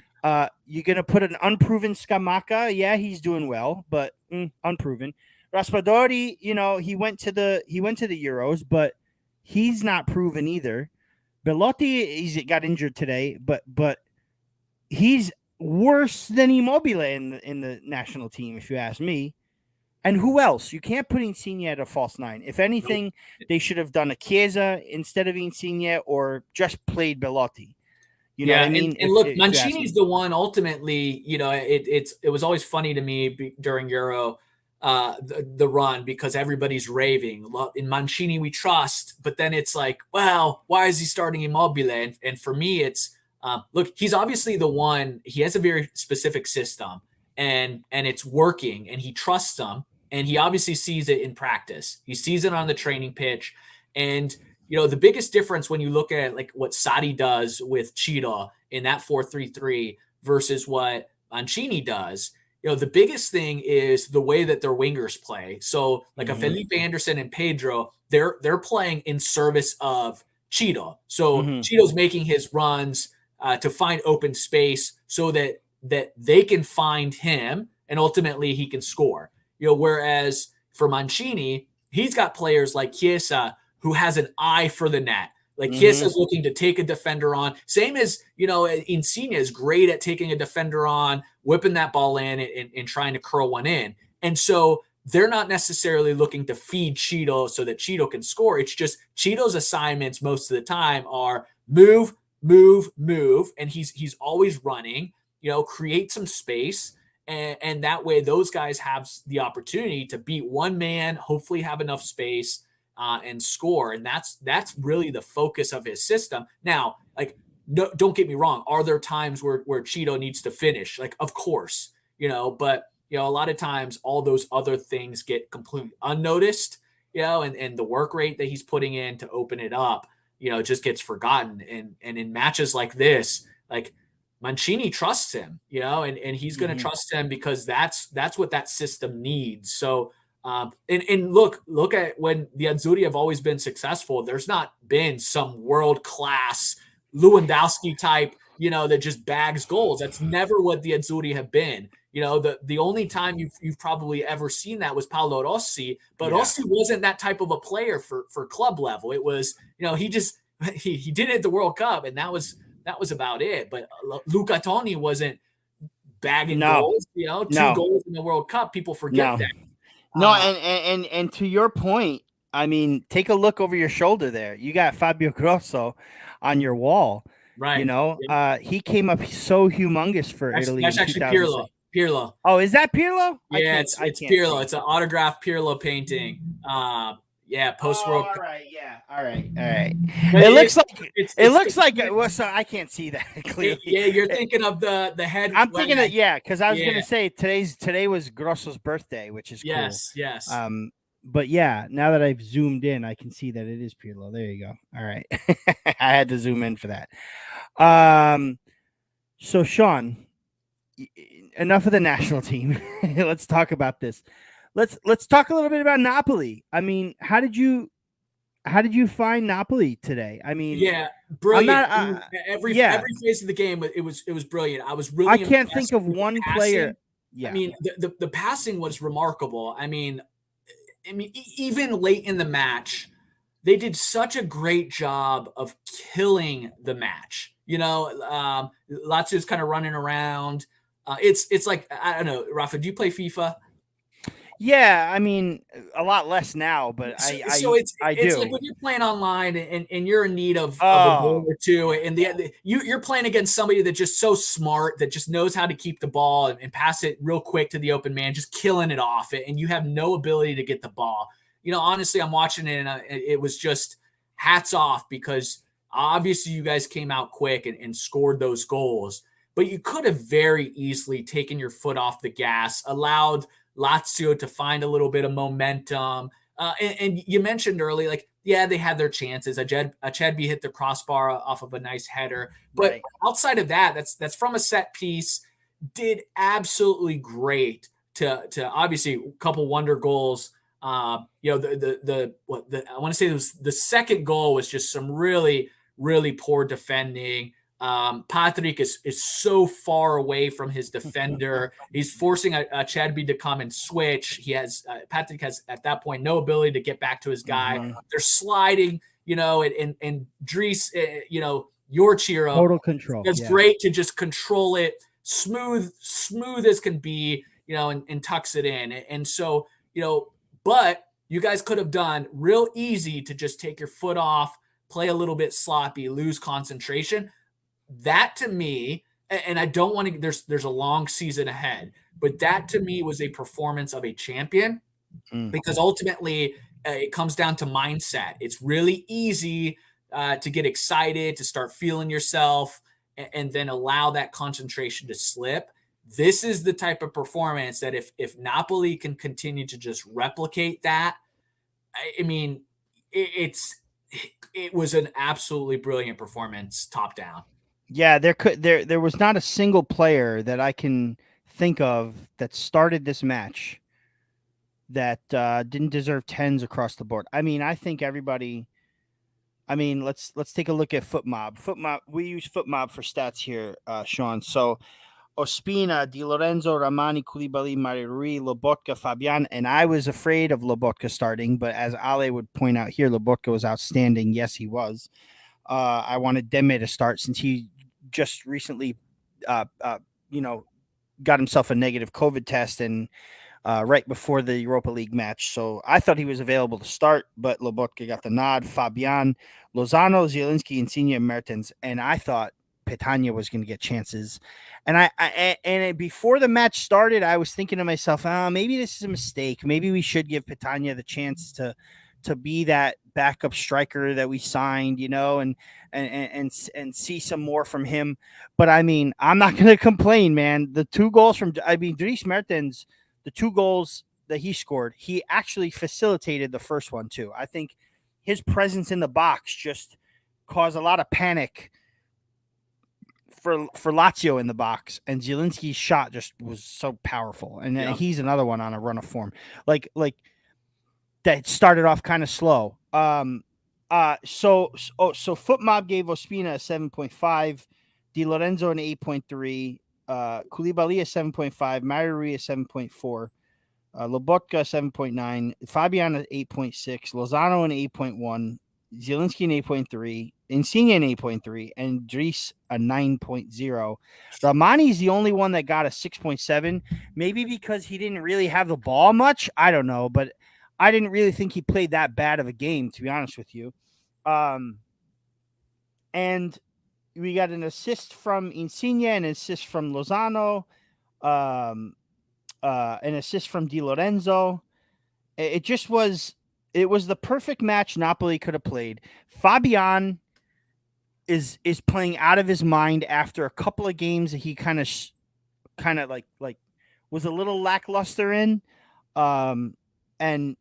You're going to put an unproven Scamacca. Yeah, he's doing well, but unproven. Raspadori, he went to the Euros, but he's not proven either. Belotti, he's got injured today, but he's worse than Immobile in the national team, if you ask me. And who else? You can't put Insigne at a false 9. If anything, they should have done a Chiesa instead of Insigne or just played Belotti. You know what Yeah, I mean? and look, If you ask Mancini's me. the one ultimately, it was always funny to me during Euro the run because everybody's raving. In Mancini we trust, but then it's like, well, why is he starting Immobile? And for me it's look, he's obviously the one, he has a very specific system and it's working and he trusts them and he obviously sees it in practice. He sees it on the training pitch and the biggest difference when you look at like what Sadi does with Cheetah in that 4-3-3 versus what Mancini does, the biggest thing is the way that their wingers play. So like a Mm-hmm. Felipe Anderson and Pedro, they're playing in service of Cheetah. So Mm-hmm. Cheetah's making his runs to find open space so that they can find him and ultimately he can score. Whereas for Mancini, he's got players like Chiesa who has an eye for the net. Like Mm-hmm. Chiesa's looking to take a defender on. Same as, Insigne is great at taking a defender on, whipping that ball in and trying to curl one in. And so they're not necessarily looking to feed Cheeto so that Cheeto can score. It's just Cheeto's assignments most of the time are move, move, move. And he's always running, create some space. And that way those guys have the opportunity to beat one man, hopefully have enough space and score. And that's really the focus of his system. Now, like, no, don't get me wrong. Are there times where Cheeto needs to finish? Like, of course, but a lot of times all those other things get completely unnoticed, and the work rate that he's putting in to open it up, just gets forgotten. And in matches like this, like Mancini trusts him, and he's going to Mm-hmm. trust him because that's what that system needs. So and look at when the Azzurri have always been successful. There's not been some world class Lewandowski type, that just bags goals. That's never what the Azzurri have been. The only time you've probably ever seen that was Paolo Rossi, but Yeah. Rossi wasn't that type of a player for club level. It was, he just he did it at the World Cup, and that was about it. But Luca Toni wasn't bagging No. goals. Two No. goals in the World Cup. People forget No. that. No. And to your point, I mean, take a look over your shoulder there. You got Fabio Grosso on your wall. Right. Yep. He came up so humongous for Italy That's in actually Pirlo. 2006. Pirlo. Oh, is that Pirlo? Yeah, I it's can't Pirlo. see. It's an autographed Pirlo painting. Yeah, post Oh, World all Cup. right, yeah, all right, all right. But It looks like well, so I can't see that clearly. yeah, you're thinking of the head. I'm Right? thinking of because I was Yeah. gonna say today was Grosso's birthday, which is cool. Yes. Yes. But yeah, now that I've zoomed in, I can see that it is Pirlo. There you go. All right, I had to zoom in for that. So Sean, enough of the national team. Let's talk about this. Let's talk a little bit about Napoli. I mean, how did you find Napoli today? I mean, Yeah, I'm brilliant. not. Yeah, Every phase of the game, it was brilliant. I was I really can't think impressed of with the one player. passing. I Yeah. mean, the passing was remarkable. Even late in the match, they did such a great job of killing the match. Lazio's kind of running around. It's like, I don't know, Rafa. Do you play FIFA? Yeah, I mean, a lot less now, but So I it's like do. when you're playing online and you're in need of a goal Oh, or two, and you're playing against somebody that's just so smart that just knows how to keep the ball and pass it real quick to the open man, just killing it off, and you have no ability to get the ball. Honestly, I'm watching it and it was just hats off because obviously you guys came out quick and scored those goals, but you could have very easily taken your foot off the gas, allowed Lazio to find a little bit of momentum. And you mentioned early, like, yeah, they had their chances. Achedby hit the crossbar off of a nice header. But right. outside of that, that's from a set piece, did absolutely great to obviously a couple wonder goals. I want to say it was the second goal was just some really, really poor defending. Patrick is so far away from his defender. He's forcing a Chadby to come and switch. Patrick has at that point no ability to get back to his guy. Mm-hmm. They're sliding, and Dries, your Chiro Total control. does Yeah. great to just control it, smooth as can be, and tucks it in. And so, but you guys could have done real easy to just take your foot off, play a little bit sloppy, lose concentration. that to me, and I don't want to. There's a long season ahead, but that to me was a performance of a champion Mm. because ultimately it comes down to mindset. It's really easy to get excited, to start feeling yourself, and then allow that concentration to slip. This is the type of performance that if Napoli can continue to just replicate that, I mean, it's it was an absolutely brilliant performance, top down. Yeah, there was not a single player that I can think of that started this match that didn't deserve tens across the board. I mean, I think everybody. I mean, let's take a look at FootMob. FootMob. We use FootMob for stats here, Sean. So Ospina, Di Lorenzo, Ramani, Koulibaly, Marie, Lobotka, Fabian, and I was afraid of Lobotka starting, but as Ale would point out here, Lobotka was outstanding. Yes, he was. I wanted Deme to start since he just recently, uh, uh, you know, got himself a negative COVID test and right before the Europa League match. So I thought he was available to start, but Lobotka got the nod. Fabian, Lozano, Zielinski, Insigne, and Mertens. And I thought Petagna was going to get chances. And before the match started, I was thinking to myself, maybe this is a mistake. Maybe we should give Petagna the chance to be that backup striker that we signed, and see some more from him. But I mean, I'm not going to complain, man. The two goals from Dries Mertens, the two goals that he scored, he actually facilitated the first one too. I think his presence in the box just caused a lot of panic for Lazio in the box, and Zielinski's shot just was so powerful. And Yeah. he's another one on a run of form, like that started off kind of slow. So FootMob gave Ospina a 7.5, Di Lorenzo an 8.3, Koulibaly a 7.5, Mario a 7.4, Lobotka 7.9, Fabian at 8.6, Lozano an 8.1, Zielinski an 8.3, Insigne an 8.3, and Dries a 9.0. Ramani's the only one that got a 6.7, maybe because he didn't really have the ball much. I don't know, but I didn't really think he played that bad of a game, to be honest with you. And we got an assist from Insigne, an assist from Lozano, um, an assist from Di Lorenzo. It just was. It was the perfect match Napoli could have played. Fabian is playing out of his mind after a couple of games that he kind of like was a little lackluster in. Um, and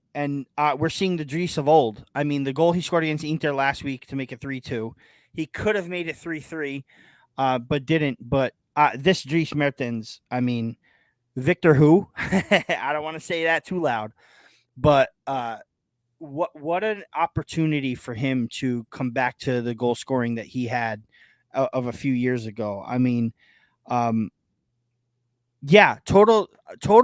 we're seeing the Dries of old. I mean, the goal he scored against Inter last week to make it 3-2. He could have made it 3-3, but didn't. But this Dries Mertens, I mean, Victor who? I don't want to say that too loud, but what an opportunity for him to come back to the goal scoring that he had of a few years ago. I mean, um, yeah, total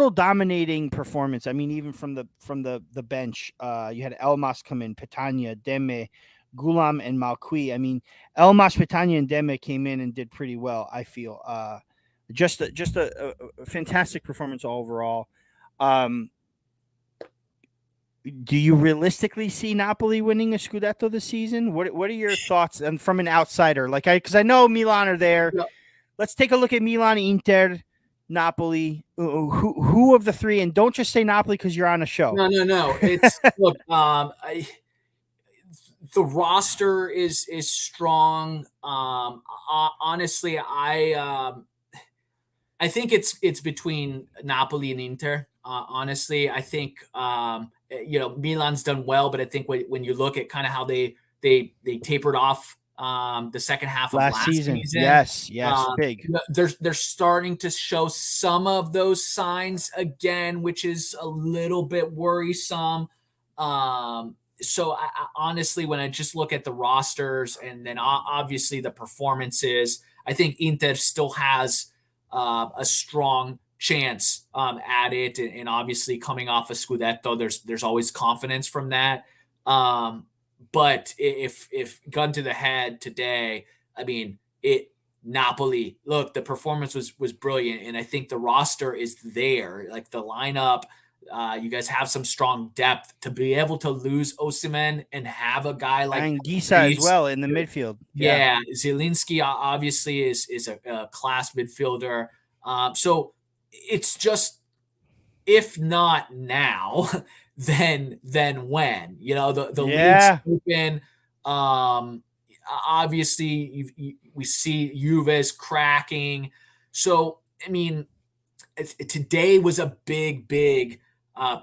dominating performance. I mean, even from the bench, you had Elmas come in, Petagna, Deme, Gulam, and Malqui. I mean, Elmas, Petagna, and Deme came in and did pretty well. I feel just a fantastic performance overall. Um, do you realistically see Napoli winning a Scudetto this season? What are your thoughts? And from an outsider, because I know Milan are there. Yeah. Let's take a look at Milan, Inter, Napoli. Who of the three? And don't just say Napoli because you're on a show. No. It's look. The roster is strong. Honestly, I think it's between Napoli and Inter. Honestly, I think Milan's done well, but I think when you look at kind of how they tapered off the second half of Last last season, season, yes, big. they're starting to show some of those signs again, which is a little bit worrisome. So I honestly, when I just look at the rosters and then obviously the performances, I think Inter still has a strong chance at it, and obviously coming off a Scudetto, there's always confidence from that. But if gun to the head today, I mean it. Napoli, look, the performance was brilliant, and I think the roster is there, like the lineup. You guys have some strong depth to be able to lose Osimhen and have a guy like And Gisa as Reeves. well in the midfield. Yeah. Yeah, Zielinski obviously is a class midfielder. So it's just, if not now, then when? The league's Yeah. open. Obviously, we see Juve's cracking. So I mean, today was a big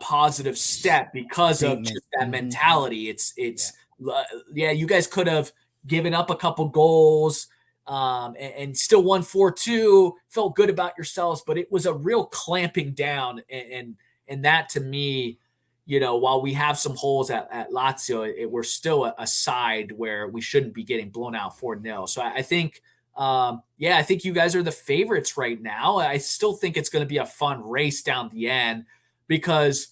positive step because of Statement. just that Hmm. mentality. Yeah. Yeah, you guys could have given up a couple goals, and still won 4-2, felt good about yourselves, but it was a real clamping down. And that, to me, while we have some holes at Lazio, we're still a side where we shouldn't be getting blown out 4-0. So I think, yeah, I think you guys are the favorites right now. I still think it's going to be a fun race down the end because,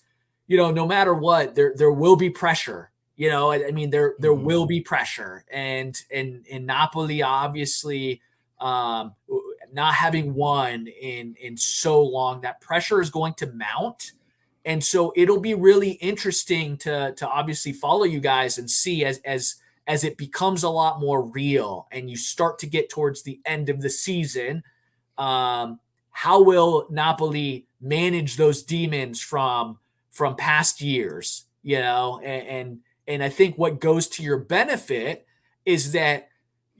no matter what, there will be pressure. I mean, there Hmm. will be pressure, and in Napoli, obviously, not having won in so long, that pressure is going to mount. And so it'll be really interesting to obviously follow you guys and see as it becomes a lot more real and you start to get towards the end of the season. um, how will Napoli manage those demons from past years? And I think what goes to your benefit is that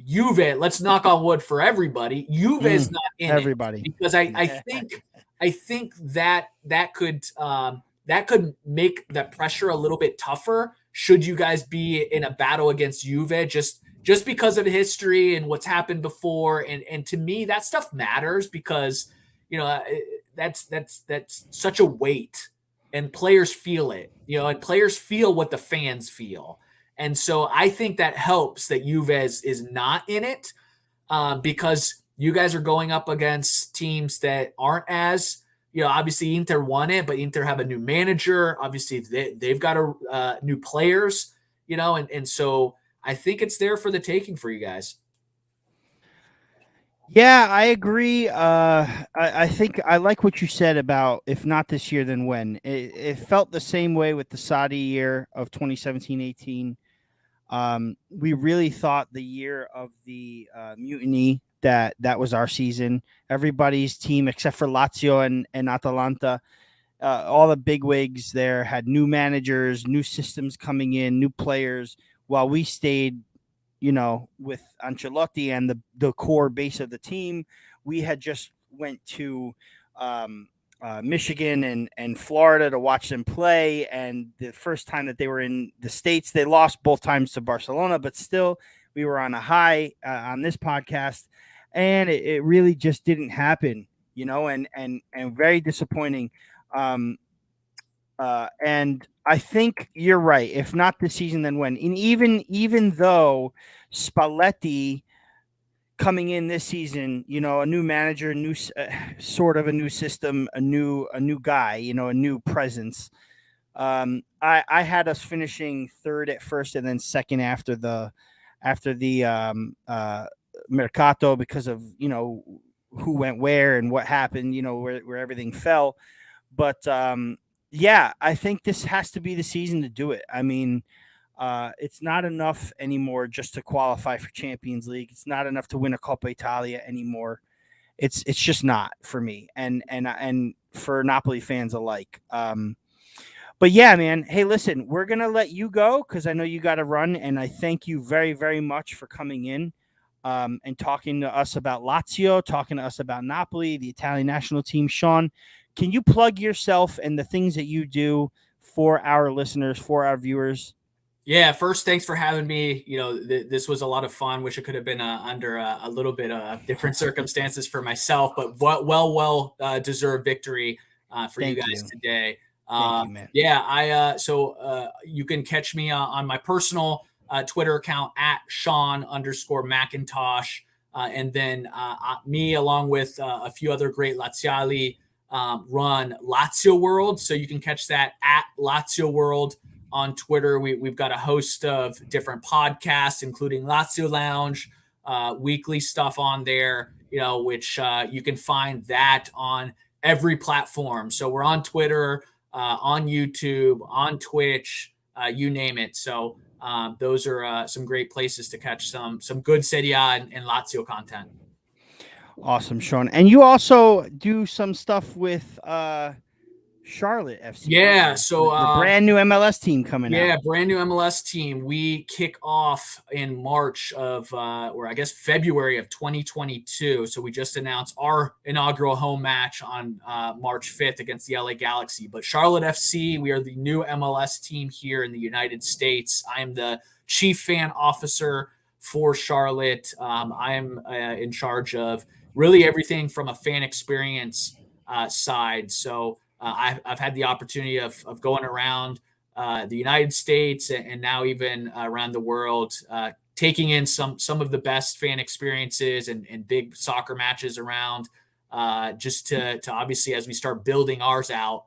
Juve, let's knock on wood for everybody, Juve is Mm. not in it, Everybody. because I think that could make that pressure a little bit tougher should you guys be in a battle against Juve, just because of history and what's happened before. And to me, that stuff matters because that's such a weight, and players feel it. And players feel what the fans feel. And so I think that helps that Juve is not in it, because you guys are going up against teams that aren't as, obviously Inter won it, but Inter have a new manager. Obviously, they've got new players, and so I think it's there for the taking for you guys. Yeah, I agree. I think I like what you said about if not this year, then when. It felt the same way with the Saudi year of 2017-18. We really thought the year of the mutiny that was our season. Everybody's team except for Lazio and Atalanta, all the bigwigs there had new managers, new systems coming in, new players, while we stayed, with Ancelotti and the core base of the team. We had just went to um, Michigan and Florida to watch them play, and the first time that they were in the States, they lost both times to Barcelona, but still, we were on a high on this podcast, and it really just didn't happen, and very disappointing. Um, and I think you're right. If not this season, then when? And even though Spalletti coming in this season, a new manager, new sort of a new system, a new guy, a new presence. I had us finishing third at first and then second after the Mercato because of who went where and what happened, where everything fell. But yeah, I think this has to be the season to do it. I mean, it's not enough anymore just to qualify for Champions League. It's not enough to win a Coppa Italia anymore. It's just not for me and for Napoli fans alike. But yeah, man. Hey, listen, we're gonna let you go because I know you got to run, and I thank you very, very much for coming in and talking to us about Lazio, talking to us about Napoli, the Italian national team. Sean, can you plug yourself and the things that you do for our listeners, for our viewers? Yeah, first, thanks for having me. This was a lot of fun. Wish it could have been under a little bit of different circumstances for myself, but well deserved victory for you Thank guys you, today. thank you, man. Yeah, you can catch me on my personal Twitter account at Sean_McIntosh, and then me along with a few other great Laziali run Lazio World, so you can catch that at Lazio World on Twitter. We've got a host of different podcasts, including Lazio Lounge, weekly stuff on there, which you can find that on every platform. So we're on Twitter, on YouTube, on Twitch, you name it. So those are some great places to catch some good Serie A and Lazio content. Awesome, Sean. And you also do some stuff with Charlotte FC, don't Yeah, you? so The brand new MLS team coming yeah, out. brand new MLS team. We kick off in March of, or I guess February of 2022. So we just announced our inaugural home match on March 5th against the LA Galaxy. But Charlotte FC, we are the new MLS team here in the United States. I am the chief fan officer for Charlotte. I am in charge of really everything from a fan experience side. So I've had the opportunity of going around the United States and now even around the world, taking in some of the best fan experiences and big soccer matches around, just to obviously as we start building ours out,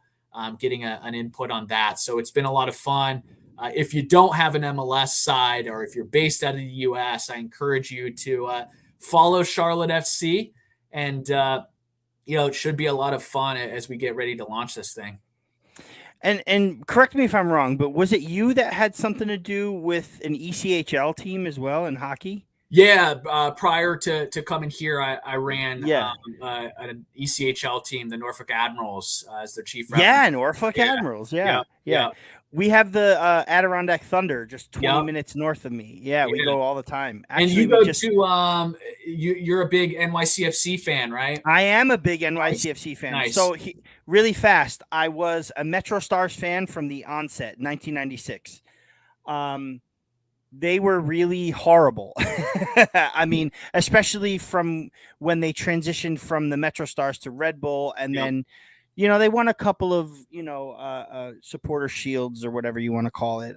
getting an input on that. So it's been a lot of fun. If you don't have an MLS side or if you're based out of the U.S., I encourage you to follow Charlotte FC, and it should be a lot of fun as we get ready to launch this thing. And correct me if I'm wrong, but was it you that had something to do with an ECHL team as well in hockey? Yeah, prior to coming here, I ran Yeah. an ECHL team, the Norfolk Admirals, as their chief rep. Yeah, Norfolk Yeah, Admirals. Yeah. yeah, Yeah. yeah, We have the Adirondack Thunder just 20 yeah, minutes north of me. Yeah, we yeah. go all the time. And Actually, you we go just to you're a big NYCFC fan, right? I am a big Nice, NYCFC fan. nice. So really fast, I was a Metro Stars fan from the onset, 1996. They were really horrible. I mean, especially from when they transitioned from the Metro Stars to Red Bull, and Yep, then, they won a couple of supporter shields or whatever you want to call it,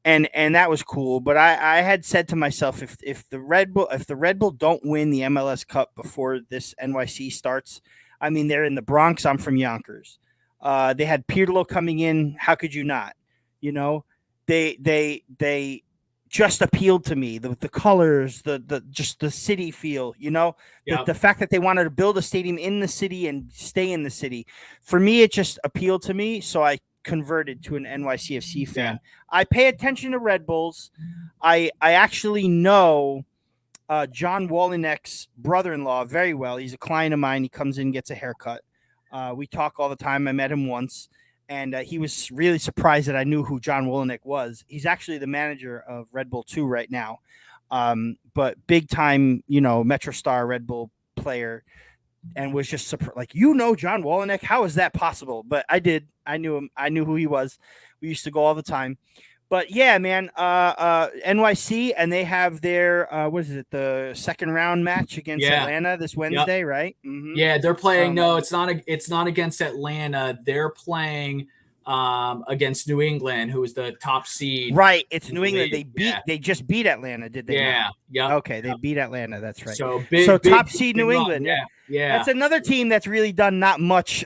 and that was cool. But I had said to myself, if the Red Bull don't win the MLS Cup before this NYC starts, I mean, they're in the Bronx. I'm from Yonkers. They had Pirlo coming in. How could you not? You know, they just appealed to me. The colors, the just the city feel, yep, the fact that they wanted to build a stadium in the city and stay in the city. For me, it just appealed to me. So I converted to an NYCFC fan. yeah, I pay attention to Red Bulls. I actually know John Wolinek's brother-in-law very well. He's a client of mine. He comes in, gets a haircut. We talk all the time. I met him once. And he was really surprised that I knew who John Wolynek was. He's actually the manager of Red Bull 2 right now. But big time, Metro Star Red Bull player, and was just surprised. Like, John Wolynek? How is that possible? But I did. I knew him. I knew who he was. We used to go all the time. But yeah, man, NYC, and they have their what is it? The second round match against yeah, Atlanta this yep. Wednesday, right? Mm-hmm. Yeah, they're playing. No, it's not against Atlanta. They're playing against New England, who is the top seed. Right, it's in New the England. league. They just beat Atlanta, did they Yeah, not? yeah, Okay, they beat Atlanta. That's right. So So big top seed New run. England. Yeah. Yeah. That's another team that's really done not much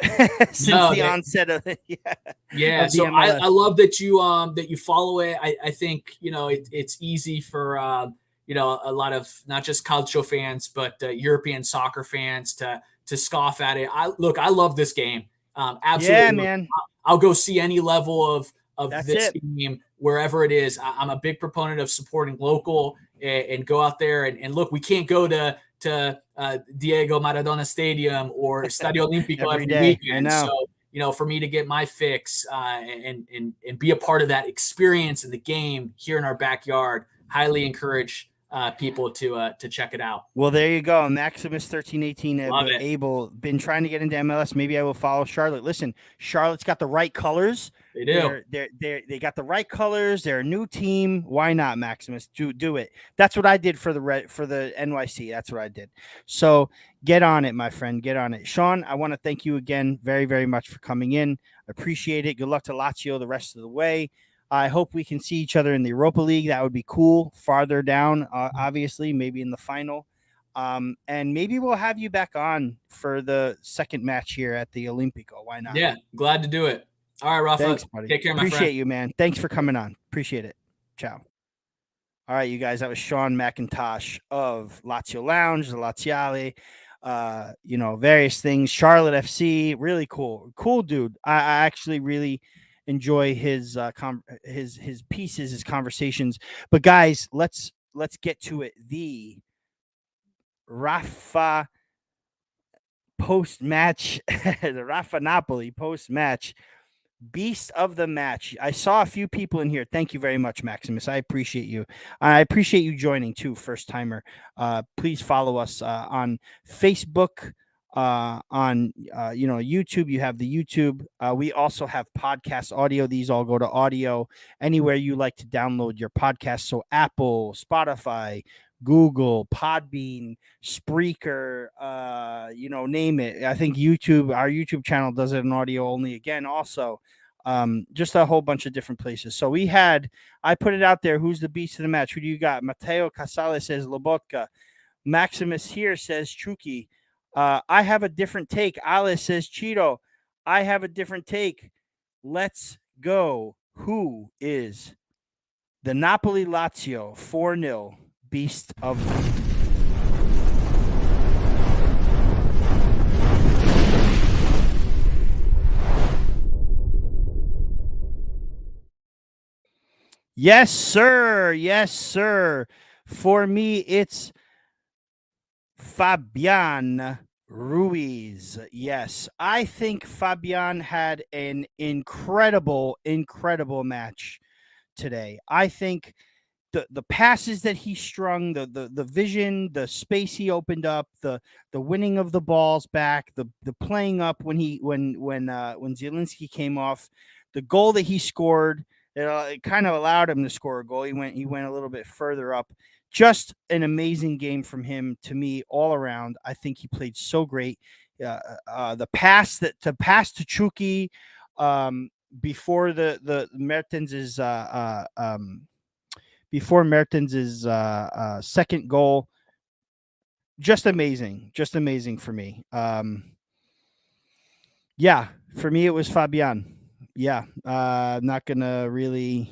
since the onset of Yeah. of the So MLS. I love that you follow it. I think it's easy for a lot of not just calcio fans but European soccer fans to scoff at it. I love this game. Absolutely. Yeah, man. I'll go see any level of That's this it. game wherever it is. I'm a big proponent of supporting local and go out there and look. We can't go to Diego Maradona Stadium or Stadio Olimpico every weekend. So for me to get my fix and be a part of that experience in the game here in our backyard, highly encourage people to check it out. Well, there you go. Maximus 1318 Love it. been trying to get into MLS. Maybe I will follow Charlotte. Listen, Charlotte's got the right colors. They do. They got the right colors. They're a new team. Why not, Maximus? Do it. That's what I did for the NYC. That's what I did. So get on it, my friend. Get on it. Sean, I want to thank you again very, very much for coming in. I appreciate it. Good luck to Lazio the rest of the way. I hope we can see each other in the Europa League. That would be cool. Farther down, obviously, maybe in the final. And maybe we'll have you back on for the second match here at the Olimpico. Why not? Yeah, glad to do it. All right, Raffa. Thanks, buddy. Take care, my friend. Appreciate you, man. Thanks for coming on. Appreciate it. Ciao. All right, you guys. That was Sean McIntosh of Lazio Lounge, the Laziale. various things. Charlotte FC, really cool dude. I actually really enjoy his his pieces, his conversations. But guys, let's get to it. The Raffa post match, the Raffa Napoli post match. Beast of the match. I saw a few people in here. Thank you very much, Maximus. I appreciate you. I appreciate you joining too, first timer. Please follow us on Facebook, on YouTube. You have the YouTube. We also have podcast audio. These all go to audio anywhere you like to download your podcast. So Apple, Spotify, Google, Podbean, Spreaker, name it. I think our YouTube channel does it in audio only again, also. Just a whole bunch of different places. So I put it out there. Who's the beast of the match? Who do you got? Mateo Casale says Lobotka. Maximus here says Chucky. I have a different take. Alice says Cheeto. I have a different take. Let's go. Who is the Napoli Lazio 4-0 beast of Yes, sir. Yes, sir. For me, it's Fabian Ruiz. Yes, I think Fabian had an incredible match today. I think the passes that he strung, the vision, the space he opened up, the winning of the balls back, the playing up when Zielinski came off, the goal that he scored, it kind of allowed him to score a goal. He went a little bit further up. Just an amazing game from him to me all around. I think he played so great. The pass to Chucky before the Mertens is before Mertens' second goal. Just amazing for me. Yeah, for me it was Fabian. Yeah, not gonna really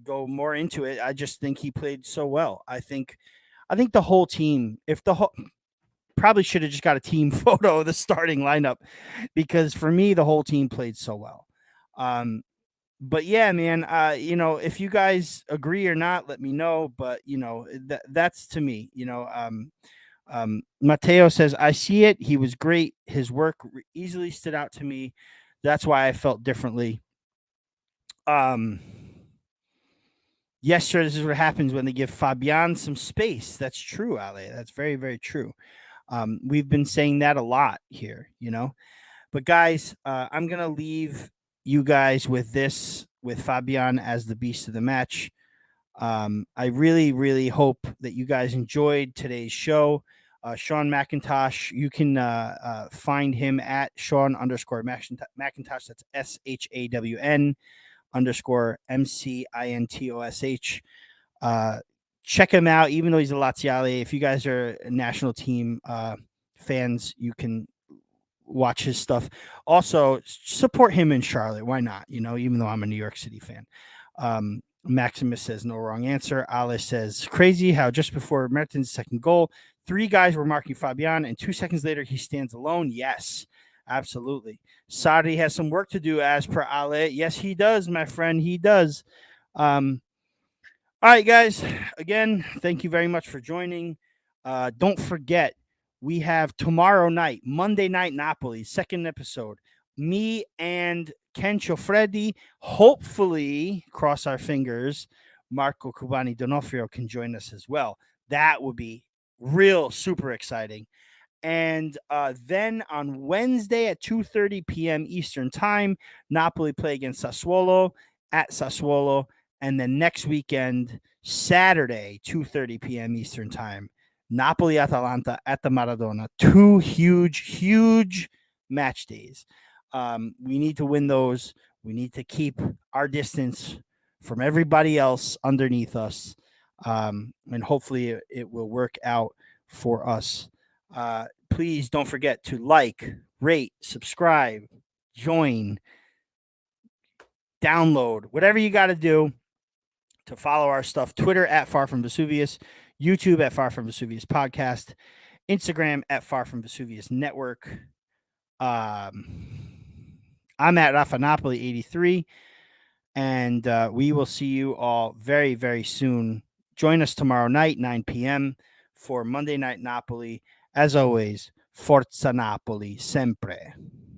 go more into it. I just think he played so well. I think the whole team, if the whole probably should have just got a team photo of the starting lineup, because for me the whole team played so well. But yeah, man, if you guys agree or not, let me know. But that's to me. Mateo says, I see it. He was great. His work easily stood out to me. That's why I felt differently. Yes, sir. This is what happens when they give Fabian some space. That's true, Ale. That's very, very true. We've been saying that a lot here, But guys, I'm gonna leave you guys with Fabian as the beast of the match. I really, really hope that you guys enjoyed today's show. Sean McIntosh, you can find him at Sean_McIntosh. That's SHAWN_MCINTOSH. Check him out, even though he's a Laziale. If you guys are national team fans, you can watch his stuff. Also, support him in Charlotte. Why not? Even though I'm a New York City fan. Maximus says no wrong answer. Alice says crazy how just before Mertens' second goal, 3 guys were marking Fabian, and 2 seconds later he stands alone. Yes, absolutely. Sadi has some work to do, as per Ale. Yes, he does, my friend. He does. All right, guys. Again, thank you very much for joining. Don't forget, we have tomorrow night, Monday Night Napoli, second episode. Me and Ken Ciofreddi, hopefully, cross our fingers, Marco Cubani Donofrio can join us as well. That would be real super exciting. And then on Wednesday at 2:30 p.m. Eastern Time, Napoli play against Sassuolo at Sassuolo. And then next weekend, Saturday, 2:30 p.m. Eastern Time, Napoli-Atalanta at the Maradona. 2 huge match days. We need to win those. We need to keep our distance from everybody else underneath us. And hopefully it will work out for us. Please don't forget to like, rate, subscribe, join, download, whatever you got to do to follow our stuff. Twitter at Far From Vesuvius, YouTube at Far From Vesuvius Podcast. Instagram at Far From Vesuvius Network. I'm at Raffa Napoli 83, and we will see you all very, very soon. Join us tomorrow night, 9 p.m. for Monday Night Napoli. As always, Forza Napoli, sempre.